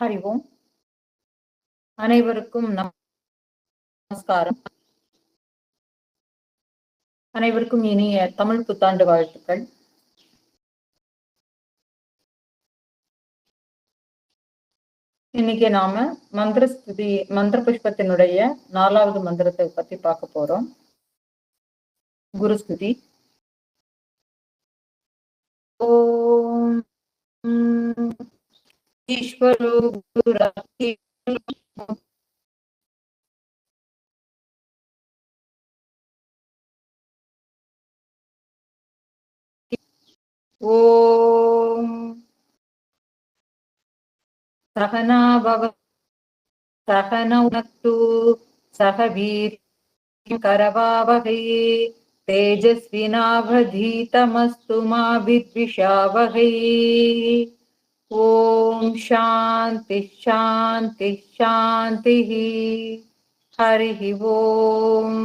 ஹரி ஓம். அனைவருக்கும் நமஸ்காரம். அனைவருக்கும் இனிய தமிழ் புத்தாண்டு வாழ்த்துக்கள். இன்னைக்கு நாம மந்திர புஷ்பத்தினுடைய 4வது மந்திரத்தை பத்தி பார்க்க போறோம். குருஸ்துதி. ஓம் ஈஸ்வரோ குரு ஓம் சகனா பவ சகனௌ நக்து சக வீர்யம் கரவாவஹை தேஜஸ்வினாவதீதமஸ்து மா வித்விஷாவஹை. ஓம் சாந்தி சாந்தி சாந்தி. ஹரி ஓம்.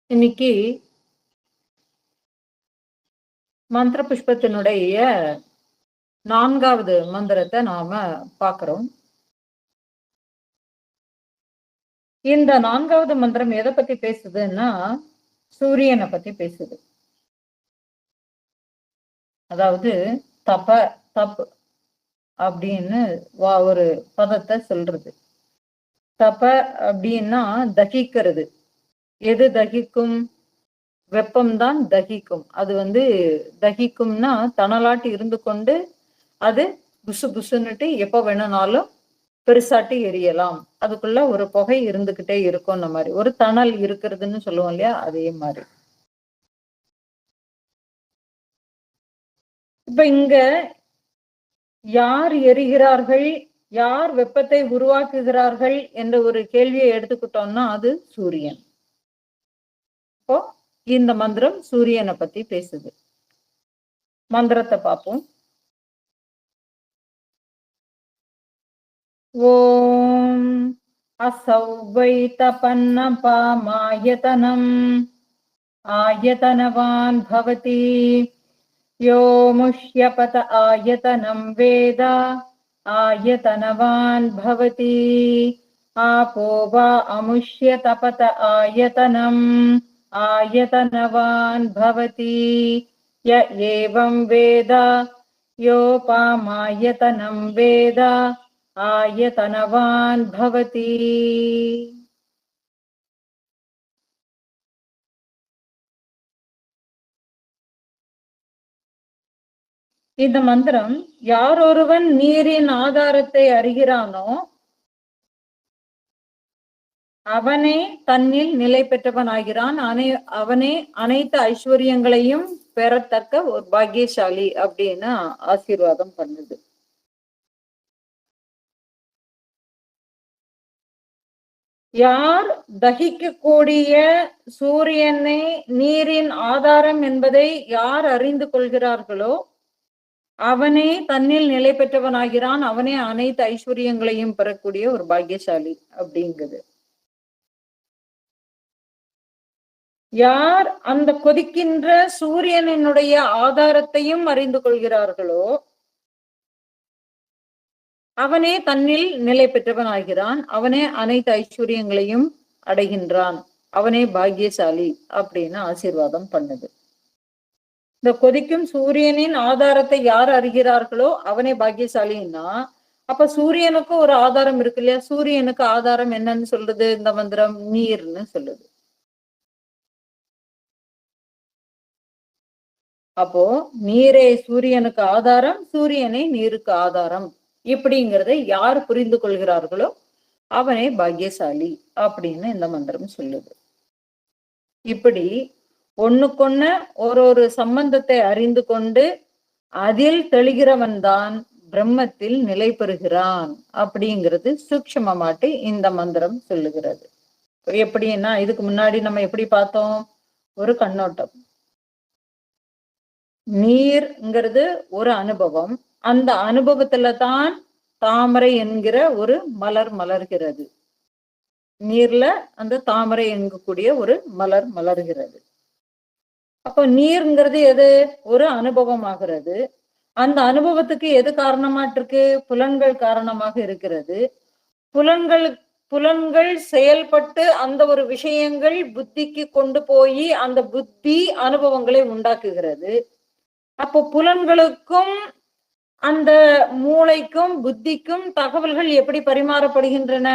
இன்னைக்கு மந்திர புஷ்பத்தினுடைய 4வது மந்திரத்தை நாம பார்க்கிறோம். இந்த 4வது மந்திரம் எதை பத்தி பேசுதுன்னா சூரியனை பத்தி பேசுது. அதாவது தப் அப்படின்னு ஒரு பதத்தை சொல்றது. தப அப்படின்னா தகிக்கிறது. எது தகிக்கும்? வெப்பம்தான் தகிக்கும். அது தகிக்கும்னா தணலாட்டி இருந்து கொண்டு அது புசு புசுன்னுட்டு எப்ப வேணும்னாலும் பெருசாட்டி எரியலாம். அதுக்குள்ள ஒரு புகை இருந்துகிட்டே இருக்கும். அந்த மாதிரி ஒரு தணல் இருக்கிறதுன்னு சொல்லுவோம் இல்லையா, அதே மாதிரி. இப்ப இங்க யார் எரிகிறார்கள், யார் வெப்பத்தை உருவாக்குகிறார்கள் என்ற ஒரு கேள்வியை எடுத்துக்கிட்டோம்னா அது சூரியன். இப்போ இந்த மந்திரம் சூரியனை பத்தி பேசுது. மந்திரத்தை பார்ப்போம். ஓம் அசௌ வை தபன்னபாமாயதனம் ஆயதனவான் பவதி யோ முஷ்யபத ஆயதனம் வேத ஆயதனவான் பவதி ஆபோ வா அமுஷ்ய தபத ஆயதனம் ஆயதனவான் பவதி ய ஏவம் வேத யோபாமாயதனம் வேத ஆயதனவான் பவதி. இந்த மந்திரம் யாரொருவன் நீரின் ஆதாரத்தை அறிகிறானோ அவனே தன்னில் நிலை பெற்றவன் ஆகிறான். அவனே அனைத்து ஐஸ்வர்யங்களையும் பெறத்தக்க ஒரு பாக்கியசாலி அப்படின்னு ஆசீர்வாதம் பண்ணுது. யார் தகிக்கக்கூடிய சூரியனை நீரின் ஆதாரம் என்பதை யார் அறிந்து கொள்கிறார்களோ அவனே தன்னில் நிலை பெற்றவனாகிறான். அவனே அனைத்து ஐஸ்வர்யங்களையும் பெறக்கூடிய ஒரு பாக்கியசாலி அப்படிங்குது. யார் அந்த கொதிக்கின்ற சூரியனுடைய ஆதாரத்தையும் அறிந்து கொள்கிறார்களோ அவனே தன்னில் நிலை பெற்றவன் ஆகிறான். அவனே அனைத்து ஐஸ்வர்யங்களையும் அடைகின்றான். அவனே பாக்கியசாலி அப்படின்னு ஆசீர்வாதம் பண்ணுது. இந்த கொதிக்கும் சூரியனின் ஆதாரத்தை யார் அறிகிறார்களோ அவனே பாக்கியசாலின்னா அப்ப சூரியனுக்கு ஒரு ஆதாரம் இருக்கு இல்லையா? சூரியனுக்கு ஆதாரம் என்னன்னு சொல்லுது இந்த மந்திரம்? நீர்னு சொல்லுது. அப்போ நீரே சூரியனுக்கு ஆதாரம், சூரியனே நீருக்கு ஆதாரம் இப்படிங்கிறதை யார் புரிந்து கொள்கிறார்களோ அவனே பாக்கியசாலி அப்படின்னு இந்த மந்திரம் சொல்லுது. இப்படி ஒண்ணுக்கொன்ன ஒரு சம்பந்தத்தை அறிந்து கொண்டு அதில் தெளிகிறவன் தான் பிரம்மத்தில் நிலை பெறுகிறான் அப்படிங்கிறது சூக்ஷ்மமாட்டு இந்த மந்திரம் சொல்லுகிறது. எப்படின்னா இதுக்கு முன்னாடி நம்ம எப்படி பார்த்தோம்? ஒரு கண்ணோட்டம். நீர்ங்கிறது ஒரு அனுபவம். அந்த அனுபவத்துல தான் தாமரை என்கிற ஒரு மலர் மலர்கிறது. நீர்ல அந்த தாமரை என்கக்கூடிய ஒரு மலர் மலர்கிறது. அப்போ நீர்ங்கிறது எது? ஒரு அனுபவம் ஆகிறது. அந்த அனுபவத்துக்கு எது காரணமாட்டு இருக்கு? புலன்கள் காரணமாக இருக்கிறது. புலன்கள் புலன்கள் செயல்பட்டு அந்த ஒரு விஷயங்கள் புத்திக்கு கொண்டு போய் அந்த புத்தி அனுபவங்களை உண்டாக்குகிறது. அப்போ புலன்களுக்கும் அந்த மூளைக்கும் புத்திக்கும் தகவல்கள் எப்படி பரிமாறப்படுகின்றன?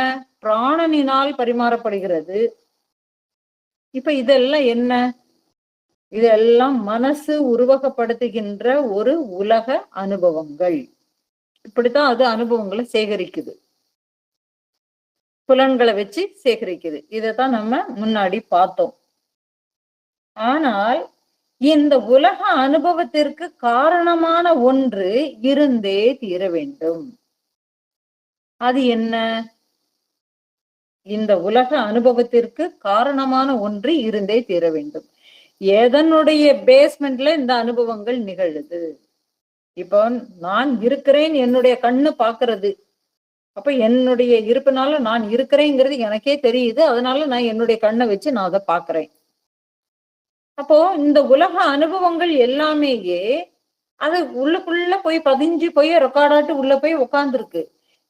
பிராணனினால் பரிமாறப்படுகிறது. இப்ப இதெல்லாம் என்ன? இதெல்லாம் மனசு உருவகப்படுத்துகின்ற ஒரு உலக அனுபவங்கள். இப்படித்தான் அது அனுபவங்களை சேகரிக்குது. புலன்களை வச்சு சேகரிக்குது. இதைத்தான் நம்ம முன்னாடி பார்த்தோம். ஆனால் இந்த உலக அனுபவத்திற்கு காரணமான ஒன்று இருந்தே தீர வேண்டும். அது என்ன? இந்த உலக அனுபவத்திற்கு காரணமான ஒன்று இருந்தே தீர வேண்டும். எதனுடைய பேஸ்மெண்ட்ல இந்த அனுபவங்கள் நிகழுது? இப்போ நான் இருக்கிறேன், என்னுடைய கண்ணு பாக்குறது. அப்ப என்னுடைய இருப்புனால நான் இருக்கிறேங்கிறது எனக்கே தெரியுது. அதனால நான் என்னுடைய கண்ணை வச்சு நான் அதை பாக்குறேன். அப்போ இந்த உலக அனுபவங்கள் எல்லாமேயே அது உள்ளுக்குள்ள போய் பதிஞ்சு போய் ரெக்கார்டாட்டு உள்ள போய் உட்கார்ந்துருக்கு.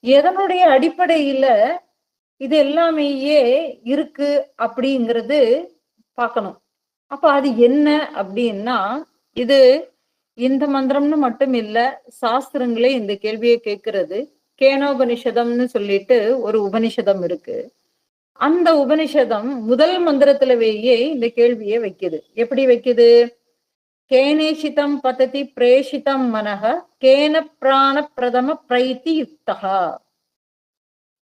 எதனுடைய அடிப்படையில இது எல்லாமேயே இருக்கு அப்படிங்கிறது பார்க்கணும். அப்ப அது என்ன அப்படின்னா, இது இந்த மந்திரம்னு மட்டும் இல்ல, சாஸ்திரங்களே இந்த கேள்வியை கேட்கிறது. கேனோபனிஷதம்னு சொல்லிட்டு ஒரு உபனிஷதம் இருக்கு. அந்த உபனிஷதம் முதல் மந்திரத்திலவேயே இந்த கேள்வியை வைக்குது. எப்படி வைக்குது? கேனேஷிதம் பததி பிரேஷிதம் மனக கேன பிராண பிரதம பிரைத்தி யுக்தகா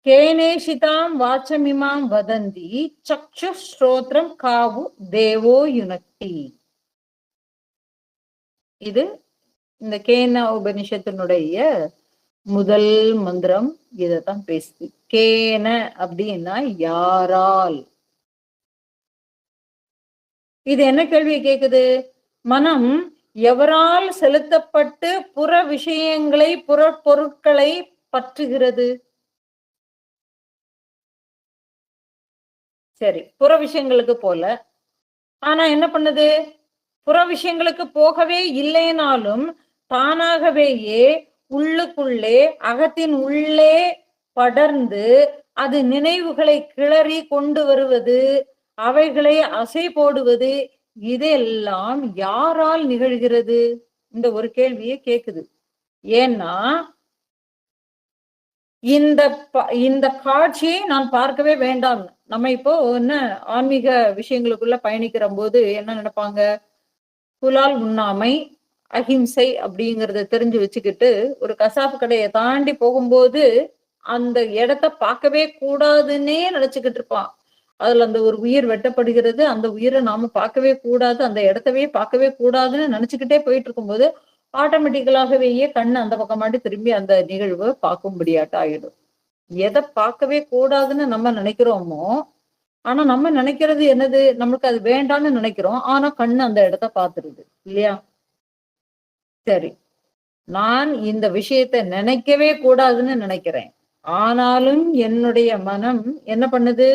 கேனேஷிதாம் வாச்சமிமாம் வதந்தி சக்ஷு ஸ்ரோத்ரம் காவு தேவோ யுனக்தி. இது இந்த கேன உபனிஷத்தினுடைய முதல் மந்திரம். இதத்தான் பேசுது. கேன அப்படின்னா யாரால். இது என்ன கேள்வியை கேக்குது? மனம் எவரால் செலுத்தப்பட்டு புற விஷயங்களை புற பொருட்களை பற்றுகிறது? சரி, புற விஷயங்களுக்கு போல. ஆனா என்ன பண்ணுது? புற விஷயங்களுக்கு போகவே இல்லைனாலும் தானாகவேயே உள்ளுக்குள்ளே அகத்தின் உள்ளே படர்ந்து அது நினைவுகளை கிளறி கொண்டு வருவது, அவைகளை அசை போடுவது, இதெல்லாம் யாரால் நிகழ்கிறது? இந்த ஒரு கேள்வியை கேக்குது. ஏன்னா இந்த காட்சியை நான் பார்க்கவே வேண்டாம். நம்ம இப்போ என்ன ஆன்மீக விஷயங்களுக்குள்ள பயணிக்கிற போது என்ன நினைப்பாங்க? புலால் உண்ணாமை, அஹிம்சை அப்படிங்கறத தெரிஞ்சு வச்சுக்கிட்டு ஒரு கசாப்பு கடையை தாண்டி போகும்போது அந்த இடத்த பார்க்கவே கூடாதுன்னே நினைச்சுக்கிட்டு இருப்பான். அதுல அந்த ஒரு உயிர் வெட்டப்படுகிறது, அந்த உயிரை நாம பார்க்கவே கூடாது, அந்த இடத்தவே பார்க்கவே கூடாதுன்னு நினைச்சுக்கிட்டே போயிட்டு இருக்கும்போது ஆட்டோமேட்டிக்கலாகவேயே கண்ணு அந்த பக்கமாட்டி திரும்பி அந்த நிகழ்வை பார்க்கும்படியாட்ட ஆயிடும். எதை பார்க்கவே கூடாதுன்னு நம்ம நினைக்கிறோமோ, ஆனா நம்ம நினைக்கிறது என்னது? நமக்கு அது வேண்டாம்னு நினைக்கிறோம். ஆனா கண்ணு அந்த இடத்த பார்த்துருது இல்லையா? சரி, நான் இந்த விஷயத்த நினைக்கவே கூடாதுன்னு நினைக்கிறேன். ஆனாலும் என்னுடைய மனம் என்ன பண்ணுது?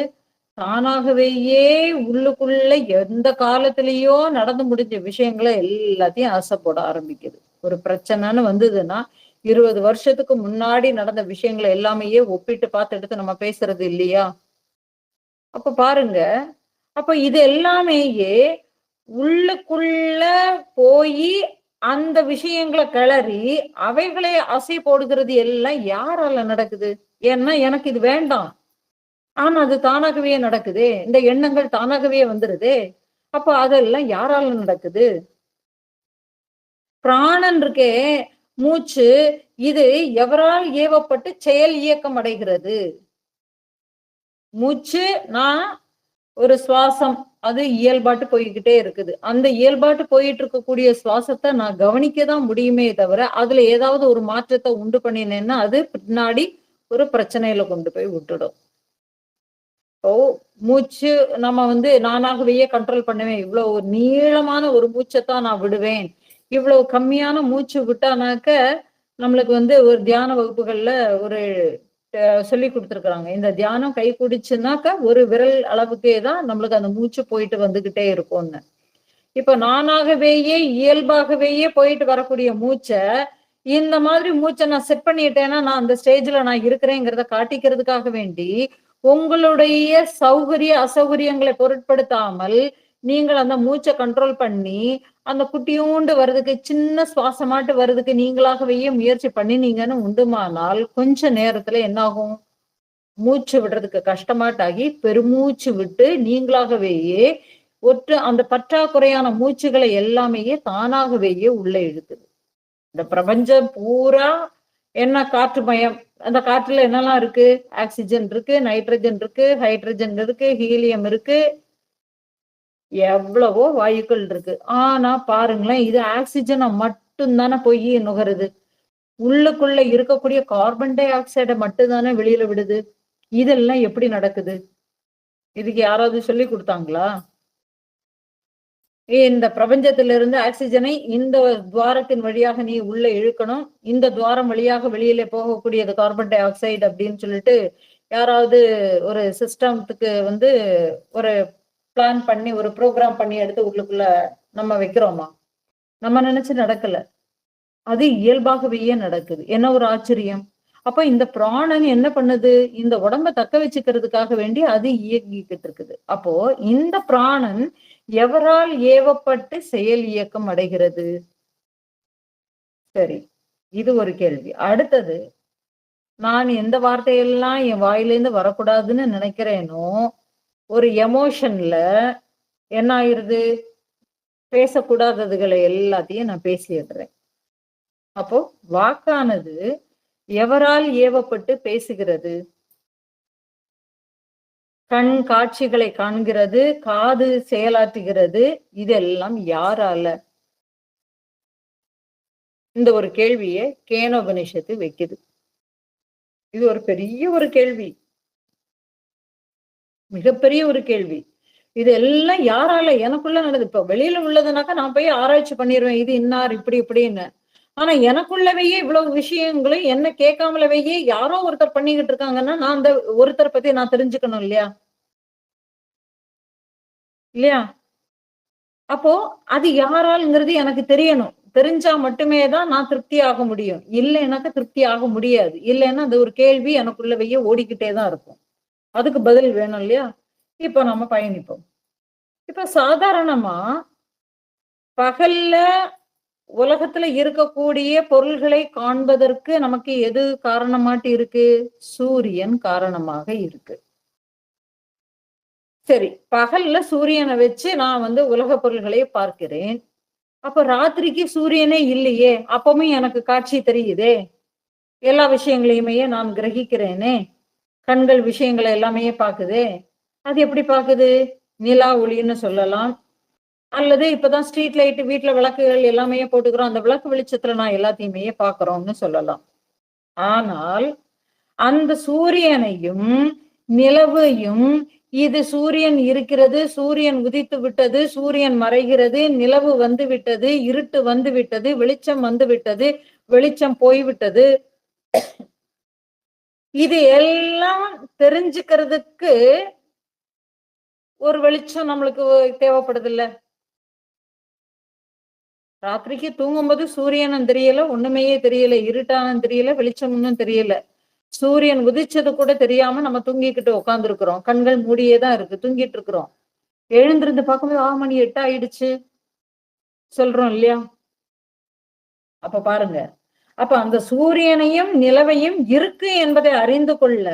தானாகவேயே உள்ளுக்குள்ள எந்த காலத்திலேயோ நடந்து முடிஞ்ச விஷயங்களை எல்லாத்தையும் ஆசைப்பட ஆரம்பிக்குது. ஒரு பிரச்சனைன்னு வந்ததுன்னா 20 வருஷத்துக்கு முன்னாடி நடந்த விஷயங்களை எல்லாமே ஒப்பிட்டு பார்த்து எடுத்து நம்ம பேசுறது இல்லையா? அப்ப பாருங்க, அப்ப இது எல்லாமேயே உள்ளுக்குள்ள போய் அந்த விஷயங்களை கிளறி அவைகளை அசை போடுகிறது எல்லாம் யாரால நடக்குது? ஏன்னா எனக்கு இது வேண்டாம். ஆனா அது தானாகவே நடக்குதே. இந்த எண்ணங்கள் தானாகவே வந்துருதே. அப்ப அதெல்லாம் யாரால நடக்குது? பிராணன் இருக்கே, மூச்சு, இது எவரால் ஏவப்பட்டு செயல் இயக்கம் அடைகிறது? மூச்சு நான் ஒரு சுவாசம், அது இயல்பாட்டு போய்கிட்டே இருக்குது. அந்த இயல்பாட்டு போயிட்டு இருக்கக்கூடிய சுவாசத்தை நான் கவனிக்கதான் முடியுமே தவிர அதுல ஏதாவது ஒரு மாற்றத்தை உண்டு பண்ணினேன்னா அது பின்னாடி ஒரு பிரச்சனையில கொண்டு போய் விட்டுடும். ஓ, மூச்சு நம்ம நானாகவே கண்ட்ரோல் பண்ணுவேன். இவ்வளவு ஒரு நீளமான ஒரு மூச்சைத்தான் நான் விடுவேன். இவ்வளவு கம்மியான மூச்சு விட்டானாக்க நம்மளுக்கு ஒரு தியான வகுப்புகள்ல ஒரு சொல்லி கொடுத்துருக்குறாங்க. இந்த தியானம் கை குடிச்சுனாக்க ஒரு விரல் அளவுக்கே தான் நம்மளுக்கு அந்த மூச்சு போயிட்டு வந்துகிட்டே இருக்கும்னு. இப்ப நானாகவேயே இயல்பாகவேயே போயிட்டு வரக்கூடிய மூச்சை இந்த மாதிரி மூச்சை நான் செட் பண்ணிட்டேன்னா நான் அந்த ஸ்டேஜ்ல நான் இருக்கிறேங்கிறத காட்டிக்கிறதுக்காக வேண்டி உங்களுடைய சௌகரிய அசௌகரியங்களை பொருட்படுத்தாமல் நீங்கள் அந்த மூச்சை கண்ட்ரோல் பண்ணி அந்த குட்டியூண்டு வர்றதுக்கு சின்ன சுவாசமாட்டு வர்றதுக்கு நீங்களாகவே முயற்சி பண்ணினீங்கன்னு உண்டுமானால் கொஞ்ச நேரத்துல என்ன ஆகும்? மூச்சு விடுறதுக்கு கஷ்டமாட்டாகி பெருமூச்சு விட்டு நீங்களாகவேயே அந்த பற்றாக்குறையான மூச்சுகளை எல்லாமே தானாகவேயே உள்ள இழுக்குது. இந்த பிரபஞ்சம் பூரா என்ன காற்று மயம். அந்த காற்றுல என்னெல்லாம் இருக்கு? ஆக்சிஜன் இருக்கு, நைட்ரஜன் இருக்கு, ஹைட்ரஜன் இருக்கு, ஹீலியம் இருக்கு, எவ்வளவோ வாயுக்கள் இருக்கு. ஆனா பாருங்களேன், இது ஆக்சிஜனை மட்டும் தானே போய் நுகருது. உள்ளுக்குள்ள இருக்கக்கூடிய கார்பன் டை ஆக்சைடை மட்டும் தானே வெளியில விடுது. இதெல்லாம் எப்படி நடக்குது? இதுக்கு யாராவது சொல்லி கொடுத்தாங்களா? இந்த பிரபஞ்சத்திலிருந்து ஆக்சிஜனை இந்த துவாரத்தின் வழியாக நீ உள்ள இழுக்கணும், இந்த துவாரம் வழியாக வெளியில போகக்கூடியது கார்பன் டை ஆக்சைடு அப்படின்னு சொல்லிட்டு யாராவது ஒரு சிஸ்டத்துக்கு ஒரு பிளான் பண்ணி ஒரு ப்ரோக்ராம் பண்ணி எடுத்து உள்ளுக்குள்ள நம்ம வைக்கிறோமா? நம்ம நினைச்சு நடக்கல. அது இயல்பாகவே நடக்குது. என்ன ஒரு ஆச்சரியம்! அப்ப இந்த பிராணன் என்ன பண்ணுது? இந்த உடம்ப தக்க வச்சுக்கிறதுக்காக வேண்டி அது இயங்கிக்கிட்டு இருக்குது. அப்போ இந்த பிராணன் எவரால் ஏவப்பட்டு செயல் இயக்கம் அடைகிறது? சரி, இது ஒரு கேள்வி. அடுத்தது, நான் எந்த வார்த்தையெல்லாம் என் வாயிலேருந்து வரக்கூடாதுன்னு நினைக்கிறேனோ ஒரு எமோஷன்ல என்ன ஆயிருது? பேசக்கூடாததுகளை எல்லாத்தையும் நான் பேசிடுறேன். அப்போ வாக்கானது எவரால் ஏவப்பட்டு பேசுகிறது? கண் காட்சிகளை காண்கிறது, காது செயலாற்றுகிறது, இதெல்லாம் யாரால? இந்த ஒரு கேள்வியை கேனோபனிஷத்து வைக்குது. இது ஒரு பெரிய ஒரு கேள்வி, மிகப்பெரிய ஒரு கேள்வி. இது எல்லாம் யாரால எனக்குள்ள நடக்குது? இப்ப வெளியில உள்ளதுனாக்கா நான் போய் ஆராய்ச்சி பண்ணிடுவேன், இது இன்னார் இப்படி இப்படின்னு. ஆனா எனக்குள்ளவையே இவ்வளவு விஷயங்களும் என்ன கேட்காமலவையே யாரோ ஒருத்தர் பண்ணிக்கிட்டு இருக்காங்கன்னா நான் அந்த ஒருத்தரை பத்தி நான் தெரிஞ்சுக்கணும் இல்லையா? இல்லையா? அப்போ அது யாரால்ங்கிறது எனக்கு தெரியணும். தெரிஞ்சா மட்டுமே தான் நான் திருப்தி ஆக முடியும். இல்லைன்னாக்க திருப்தி ஆக முடியாது. இல்லைன்னா அது ஒரு கேள்வி எனக்குள்ளவையே ஓடிக்கிட்டே தான் இருக்கும். அதுக்கு பதில் வேணும் இல்லையா? இப்ப நம்ம பயணிப்போம். இப்ப சாதாரணமா பகல்ல உலகத்துல இருக்கக்கூடிய பொருள்களை காண்பதற்கு நமக்கு எது காரணமாட்டு இருக்கு? சூரியன் காரணமாக இருக்கு. சரி, பகல்ல சூரியனை வச்சு நான் உலக பொருள்களை பார்க்கிறேன். அப்ப ராத்திரிக்கு சூரியனே இல்லையே, அப்பவும் எனக்கு காட்சி தெரியுதே, எல்லா விஷயங்களையுமே நான் கிரகிக்கிறேனே, கண்கள் விஷயங்களை எல்லாமே பாக்குதே. அது எப்படி பாக்குது? நிலா ஒளின்னு சொல்லலாம், அல்லது இப்பதான் ஸ்ட்ரீட் லைட் வீட்டுல விளக்குகள் எல்லாமே போட்டுக்கிறோம், அந்த விளக்கு வெளிச்சத்துல நான் எல்லாத்தையுமே பாக்குறோம்னு சொல்லலாம். ஆனால் அந்த சூரியனையும் நிலவையும், இது சூரியன் இருக்கிறது, சூரியன் உதித்து விட்டது, சூரியன் மறைகிறது, நிலவு வந்து விட்டது, இருட்டு வந்து விட்டது, வெளிச்சம் வந்து விட்டது, வெளிச்சம் போய்விட்டது, இது எல்லாம் தெரிஞ்சுக்கிறதுக்கு ஒரு வெளிச்சம் நம்மளுக்கு தேவைப்படுது இல்ல? ராத்திரிக்கு தூங்கும்போது சூரியனும் தெரியல, ஒண்ணுமே தெரியல, இருட்டானும் தெரியல, வெளிச்சம் ஒன்னும் தெரியல. சூரியன் உதிச்சது கூட தெரியாம நம்ம தூங்கிக்கிட்டு உட்கார்ந்து இருக்கிறோம். கண்கள் மூடியேதான் இருக்கு, தூங்கிட்டு இருக்கிறோம். எழுந்திருந்து பார்க்கும்போது மணி 8 ஆயிடுச்சு சொல்றோம் இல்லையா? அப்ப பாருங்க, அப்ப அந்த சூரியனையும் நிலவையும் இருக்கு என்பதை அறிந்து கொள்ள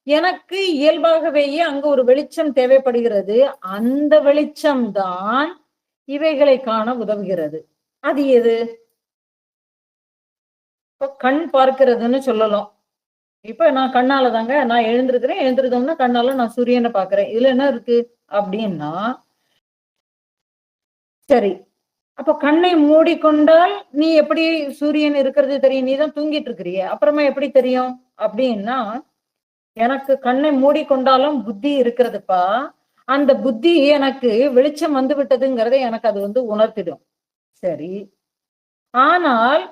எனக்கு இயல்பாகவேயே அங்க ஒரு வெளிச்சம் தேவைப்படுகிறது. அந்த வெளிச்சம் தான் இவைகளை காண உதவுகிறது. அது எது? கண் பார்க்கிறதுன்னு சொல்லலாம். இப்ப நான் கண்ணால தாங்க நான் எழுந்திருக்கிறேன், எழுந்திருந்தோம்னா கண்ணால நான் சூரியனை பாக்குறேன். இதுல என்ன இருக்கு அப்படின்னா, சரி, அப்ப கண்ணை மூடிக்கொண்டால் நீ எப்படி சூரியன் இருக்கிறது தெரியும்? நீ தான் தூங்கிட்டு இருக்கிறிய, அப்புறமா எப்படி தெரியும் அப்படின்னா, எனக்கு கண்ணை மூடிக்கொண்டாலும் புத்தி இருக்கிறதுப்பா. அந்த புத்தி எனக்கு வெளிச்சம் வந்து விட்டதுங்கிறத எனக்கு அது உணர்த்திடும். சரி, ஆனால்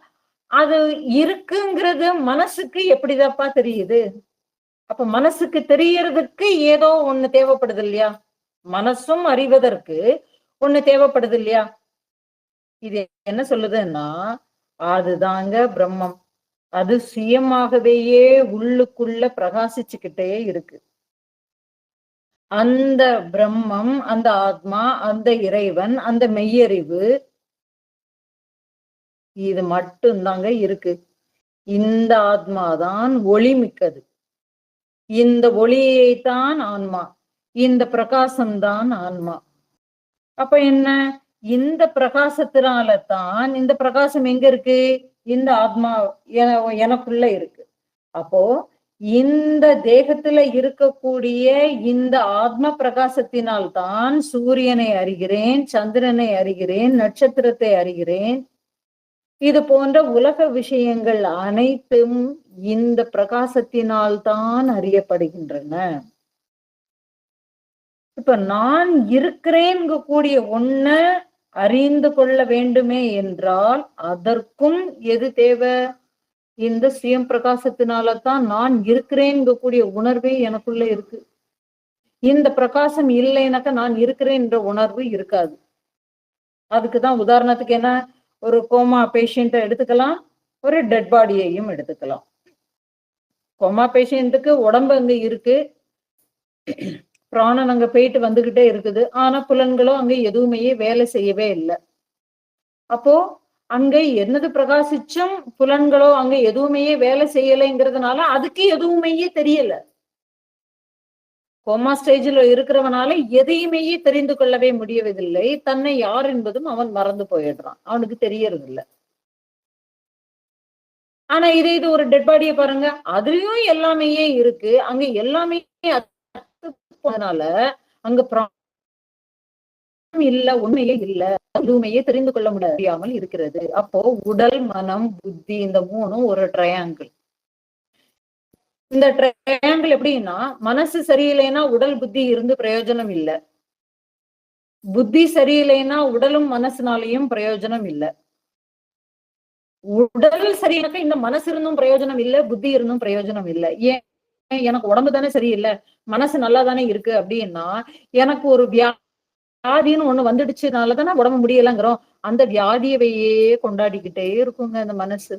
அது இருக்குங்கிறது மனசுக்கு எப்படிதாப்பா தெரியுது? அப்ப மனசுக்கு தெரியறதுக்கு ஏதோ ஒண்ணு தேவைப்படுது இல்லையா? மனசும் அறிவதற்கு ஒண்ணு தேவைப்படுது இல்லையா? இது என்ன சொல்லுதுன்னா, அதுதாங்க பிரம்மம். அது சுயமாகவேயே உள்ளுக்குள்ள பிரகாசிச்சுக்கிட்டே இருக்கு. அந்த பிரம்மம், அந்த ஆத்மா, அந்த இறைவன், அந்த மெய்யறிவு இது மட்டும்தாங்க இருக்கு. இந்த ஆத்மாதான் ஒளி மிக்கது. இந்த ஒளியைத்தான் ஆன்மா. இந்த பிரகாசம்தான் ஆன்மா. அப்ப என்ன? இந்த பிரகாசத்தினால தான் இந்த பிரகாசம் எங்க இருக்கு? இந்த ஆத்மா எனக்குள்ள இருக்கு. அப்போ இந்த தேகத்துல இருக்கக்கூடிய இந்த ஆத்ம பிரகாசத்தினால் தான் சூரியனை அறிகிறேன், சந்திரனை அறிகிறேன், நட்சத்திரத்தை அறிகிறேன். இது போன்ற உலக விஷயங்கள் அனைத்தும் இந்த பிரகாசத்தினால் தான் அறியப்படுகின்றன. இப்ப நான் இருக்கிறேன் கூடிய ஒண்ண அறிந்து கொள்ள வேண்டுமே என்றால் அதற்கும் எது தேவை? இந்த சுயம் பிரகாசத்தினாலதான் நான் இருக்கிறேன் கூடிய உணர்வே எனக்குள்ள இருக்கு. இந்த பிரகாசம் இல்லைனாக்க நான் இருக்கிறேன் என்ற உணர்வு இருக்காது. அதுக்குதான் உதாரணத்துக்கு என்ன, ஒரு கோமா பேஷண்ட்டை எடுத்துக்கலாம், ஒரு டெட் பாடியையும் எடுத்துக்கலாம். கோமா பேஷண்ட்டுக்கு உடம்பு அங்க இருக்கு, பிராணன் அங்க போயிட்டு வந்துகிட்டே இருக்குது. ஆனா புலன்களோ அங்க எதுவுமே வேலை செய்யவே இல்லை. அப்போ அங்க என்னது பிரகாசிச்சும் புலன்களோ அங்க எதுவுமே வேலை செய்யலைங்கிறதுனால அதுக்கு எதுவுமே தெரியல. கோமா ஸ்டேஜ்ல இருக்கிறவனால எதையுமே தெரிந்து கொள்ளவே முடியவதில்லை. தன்னை யார் என்பதும் அவன் மறந்து போயிடுறான். அவனுக்கு தெரியறது இல்ல. ஆனா இது ஒரு டெட் பாடியை பாருங்க, அதுலயும் எல்லாமே இருக்கு. அங்க எல்லாமே போனதுனால அங்க இல்ல, உண்மையே இல்ல, எதுவுமே தெரிந்து கொள்ள முடியாமல் இருக்கிறது. அப்போ உடல், மனம், புத்தி இந்த மூணும் ஒரு ட்ரையாங்கிள். இந்த ட்ரையாங்கிள் எப்படின்னா, மனசு சரியில்லைன்னா உடல் புத்தி இருந்து பிரயோஜனம் இல்லை. புத்தி சரியில்லைன்னா உடலும் மனசுனாலையும் பிரயோஜனம் இல்லை. உடல் சரியில்லைனாக்கா இந்த மனசு இருந்தும் பிரயோஜனம் இல்லை, புத்தி இருந்தும் பிரயோஜனம் இல்லை. ஏன்? எனக்கு உடம்பு தானே சரியில்லை, மனசு நல்லா தானே இருக்கு அப்படின்னா, எனக்கு ஒரு வியாதின்னு ஒண்ணு வந்துடுச்சுனாலதானே உடம்பு முடியலங்கிறோம். அந்த வியாதியவையே கொண்டாடிக்கிட்டே இருக்குங்க அந்த மனசு.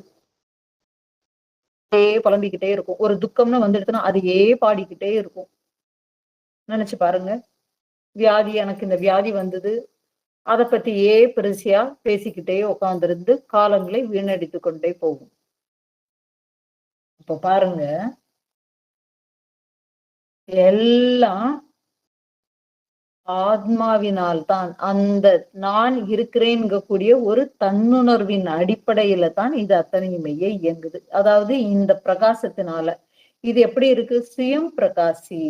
புலம்பிக்கிட்டே இருக்கும். ஒரு துக்கம்னு வந்துடுச்சுன்னா அதையே பாடிக்கிட்டே இருக்கும். நினைச்சு பாருங்க. வியாதி, எனக்கு இந்த வியாதி வந்தது, அதை பத்தியே பெருசியா பேசிக்கிட்டே உட்கார்ந்திருந்து காலங்களை வீணடித்து கொண்டே போகும். இப்ப பாருங்க, எல்லாம் ஆத்மாவினால் தான், அந்த நான் இருக்கிறேன் கூடிய ஒரு தன்னுணர்வின் அடிப்படையில தான் இது அத்தனையுமே இயங்குது. அதாவது இந்த பிரகாசத்தினால இது எப்படி இருக்கு? சுயம் பிரகாசி.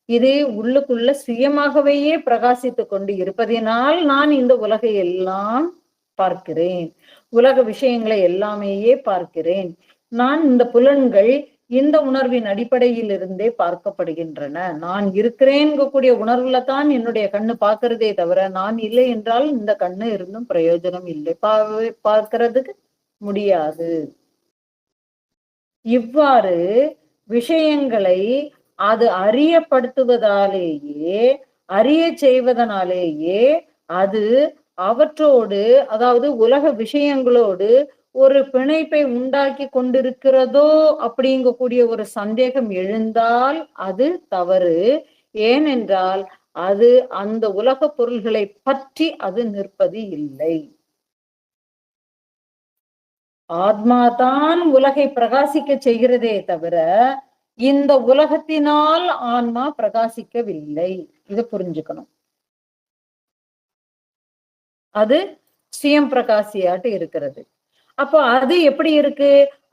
இது உள்ளுக்குள்ள சுயமாகவே பிரகாசித்து கொண்டு இருப்பதினால் நான் இந்த உலகை எல்லாம் பார்க்கிறேன், உலக விஷயங்களை எல்லாமே பார்க்கிறேன். நான் இந்த புலன்கள் இந்த உணர்வின் அடிப்படையில் இருந்தே பார்க்கப்படுகின்றன. நான் இருக்கிறேன் கூடிய உணர்வுல தான் என்னுடைய கண்ணு பார்க்கிறதே தவிர, நான் இல்லை என்றால் இந்த கண்ணு இருந்தும் பிரயோஜனம் இல்லை, பார்க்கிறதுக்கு முடியாது. இவ்வாறு விஷயங்களை அது அறியப்படுத்துவதாலேயே, அறிய செய்வதனாலேயே அது அவற்றோடு, அதாவது உலக விஷயங்களோடு ஒரு பிணைப்பை உண்டாக்கி கொண்டிருக்கிறதோ அப்படிங்கக்கூடிய ஒரு சந்தேகம் எழுந்தால் அது தவறு. ஏனென்றால் அது அந்த உலக பொருள்களை பற்றி அது நிற்பது இல்லை. ஆத்மாதான் உலகை பிரகாசிக்க செய்கிறதே தவிர இந்த உலகத்தினால் ஆன்மா பிரகாசிக்கவில்லை. இதை புரிஞ்சுக்கணும். அது சுயம் பிரகாசியாட்டு இருக்கிறது. அப்போ அது எப்படி இருக்கு?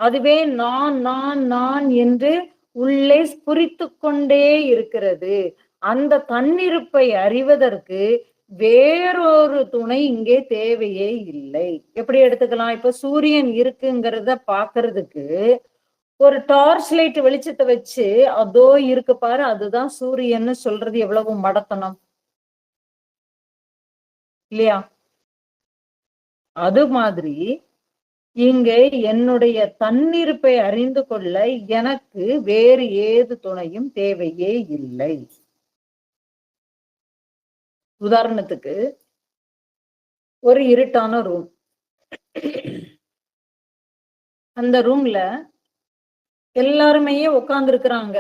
அதுவே நான் நான் நான் என்று உள்ளே ஸ்புரித்து கொண்டே இருக்கிறது. அந்த தன்னிருப்பை அறிவதற்கு வேறொரு துணை இங்கே தேவையே இல்லை. எப்படி எடுத்துக்கலாம்? இப்ப சூரியன் இருக்குங்கிறத பாக்குறதுக்கு ஒரு டார்ச் லைட் வெளிச்சத்தை வச்சு அதோ இருக்கு பாரு, அதுதான் சூரியன்னு சொல்றது எவ்வளவு மடத்தனம் இல்லையா? அது மாதிரி இங்கே என்னுடைய தன்னிருப்பை அறிந்து கொள்ள எனக்கு வேறு ஏது துணையும் தேவையே இல்லை. உதாரணத்துக்கு ஒரு இருட்டான ரூம். அந்த ரூம்ல எல்லாருமே உட்கார்ந்து இருக்கிறாங்க.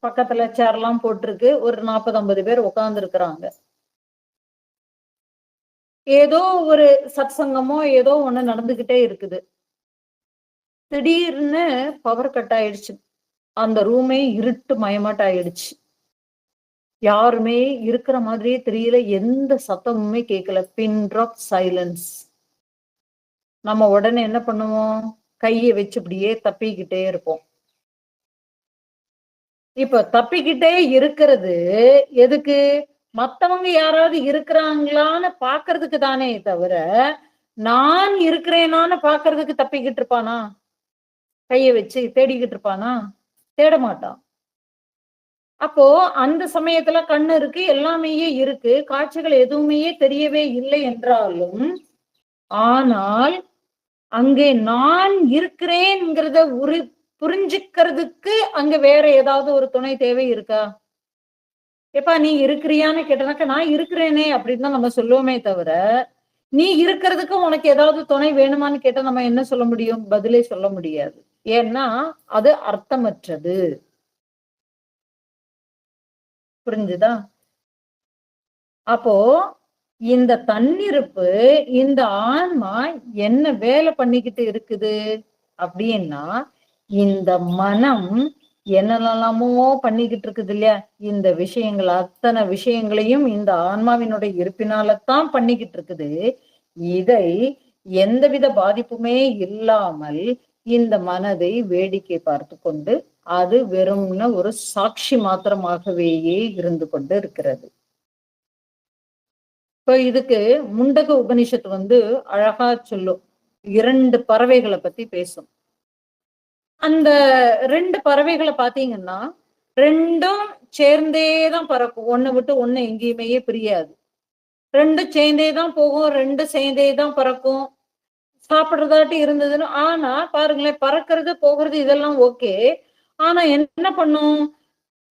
பக்கத்துல சேர்லாம் போட்டிருக்கு. ஒரு 40, 50 பேர் உட்கார்ந்து இருக்கிறாங்க. ஏதோ ஒரு சத்சங்கமோ ஏதோ ஒண்ணு நடந்துகிட்டே இருக்குது. திடீர்னு பவர் கட் ஆயிடுச்சு. அந்த ரூமே இருட்டு மயமாட்ட ஆயிடுச்சு. யாருமே இருக்கிற மாதிரியே தெரியல. எந்த சத்தமுமே கேட்கல. பின் ட்ராப் சைலன்ஸ். நம்ம உடனே என்ன பண்ணுவோம்? கையை வச்சு இப்படியே தப்பிக்கிட்டே இருப்போம். இப்ப தப்பிக்கிட்டே இருக்கிறது எதுக்கு? மத்தவங்க யாராவது இருக்கிறாங்களான்னு பாக்குறதுக்கு தானே தவிர, நான் இருக்கிறேனான்னு பாக்குறதுக்கு தப்பிக்கிட்டு இருப்பானா? கையை வச்சு தேடிக்கிட்டு இருப்பானா? தேட மாட்டான். அப்போ அந்த சமயத்துல கண்ணு இருக்கு, எல்லாமே இருக்கு, காட்சிகள் எதுவுமே தெரியவே இல்லை என்றாலும், ஆனால் அங்கே நான் இருக்கிறேன்ங்கிறத புரிஞ்சுக்கிறதுக்கு அங்க வேற ஏதாவது ஒரு துணை தேவை இருக்கா? எப்பா நீ இருக்கிறியான்னு கேட்டனாக்க நான் இருக்கிறேனே அப்படின்னு தான் நம்ம சொல்லுவோமே தவிர, நீ இருக்கிறதுக்கு உனக்கு ஏதாவது துணை வேணுமான்னு கேட்டா நம்ம என்ன சொல்ல முடியும்? பதிலே சொல்ல முடியாது. ஏன்னா அது அர்த்தமற்றது. புரிஞ்சுதா? அப்போ இந்த தன்னிருப்பு, இந்த ஆன்மா என்ன வேலை பண்ணிக்கிட்டு இருக்குது அப்படின்னா, இந்த மனம் என்னெல்லாமோ பண்ணிக்கிட்டு இருக்குது இல்லையா? இந்த விஷயங்கள் அத்தனை விஷயங்களையும் இந்த ஆன்மாவினுடைய இருப்பினாலத்தான் பண்ணிக்கிட்டு இருக்குது. இதை எந்தவித பாதிப்புமே இல்லாமல் இந்த மனதை வேடிக்கை பார்த்து கொண்டு அது வெறும்ன ஒரு சாட்சி மாத்திரமாகவேயே இருந்து கொண்டு இருக்கிறது. இப்ப இதுக்கு முண்டக உபனிஷத்து அழகா சொல்லும். 2 பறவைகளை பத்தி பேசும். அந்த 2 பறவைகளை பாத்தீங்கன்னா 2ம் சேர்ந்தேதான் பறக்கும். ஒண்ணு விட்டு ஒண்ணு எங்கேயுமே பிரியாது. 2 சேர்ந்தேதான் போகும், 2 சேர்ந்தேதான் பறக்கும். சாப்பிடுறதாட்டி இருந்ததுன்னு ஆனா பாருங்களேன், பறக்கிறது போகிறது இதெல்லாம் ஓகே. ஆனா என்ன பண்ணும்?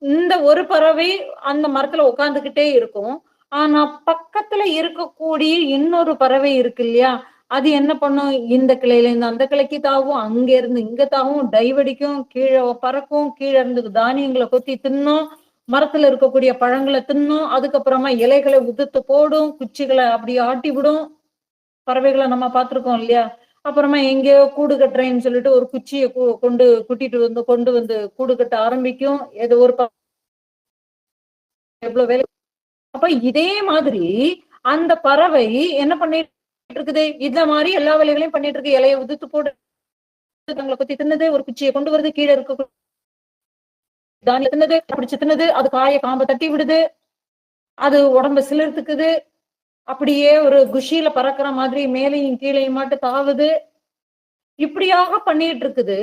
இந்த ஒரு பறவை அந்த மரத்துல உட்கார்ந்துகிட்டே இருக்கும். ஆனா பக்கத்துல இருக்கக்கூடிய இன்னொரு பறவை இருக்கு இல்லையா? அது என்ன பண்ணும்? இந்த கிளையில இருந்து அந்த கிளைக்கு தாவும், அங்க இருந்து இங்க தாவும், டைவடிக்கும், கீழே பறக்கும், கீழே இருந்து தானியங்களை கொத்தி தின்னும், மரத்துல இருக்கக்கூடிய பழங்களை தின்னும், அதுக்கப்புறமா இலைகளை உதிர்த்து போடும், குச்சிகளை அப்படியே ஆட்டி விடும். பறவைகளை நம்ம பார்த்திருக்கோம் இல்லையா? அப்புறமா எங்கேயோ கூடு கட்டுறேன்னு சொல்லிட்டு ஒரு குச்சியை கொண்டு வந்து கூடு கட்ட ஆரம்பிக்கும். ஏதோ ஒரு எவ்வளவு வேலை. அப்ப இதே மாதிரி அந்த பறவை என்ன பண்ணிட்டு இருக்குது? இந்த மாதிரி எல்லா வேலைகளையும் பண்ணிட்டு இருக்கு. இலையை உதிர்த்து போடு, தங்களை கொத்தி தின்னது, ஒரு குச்சியை கொண்டு வருது, கீழே இருக்க தானிய தின்னது, பிடிச்சு தின்னது, அது காய காம்ப தட்டி விடுது, அது உடம்ப சிலிர்த்துக்குது, அப்படியே ஒரு குஷியில பறக்கிற மாதிரி மேலையும் கீழையும் மாட்டு தாவுது. இப்படியாக பண்ணிட்டு இருக்குது.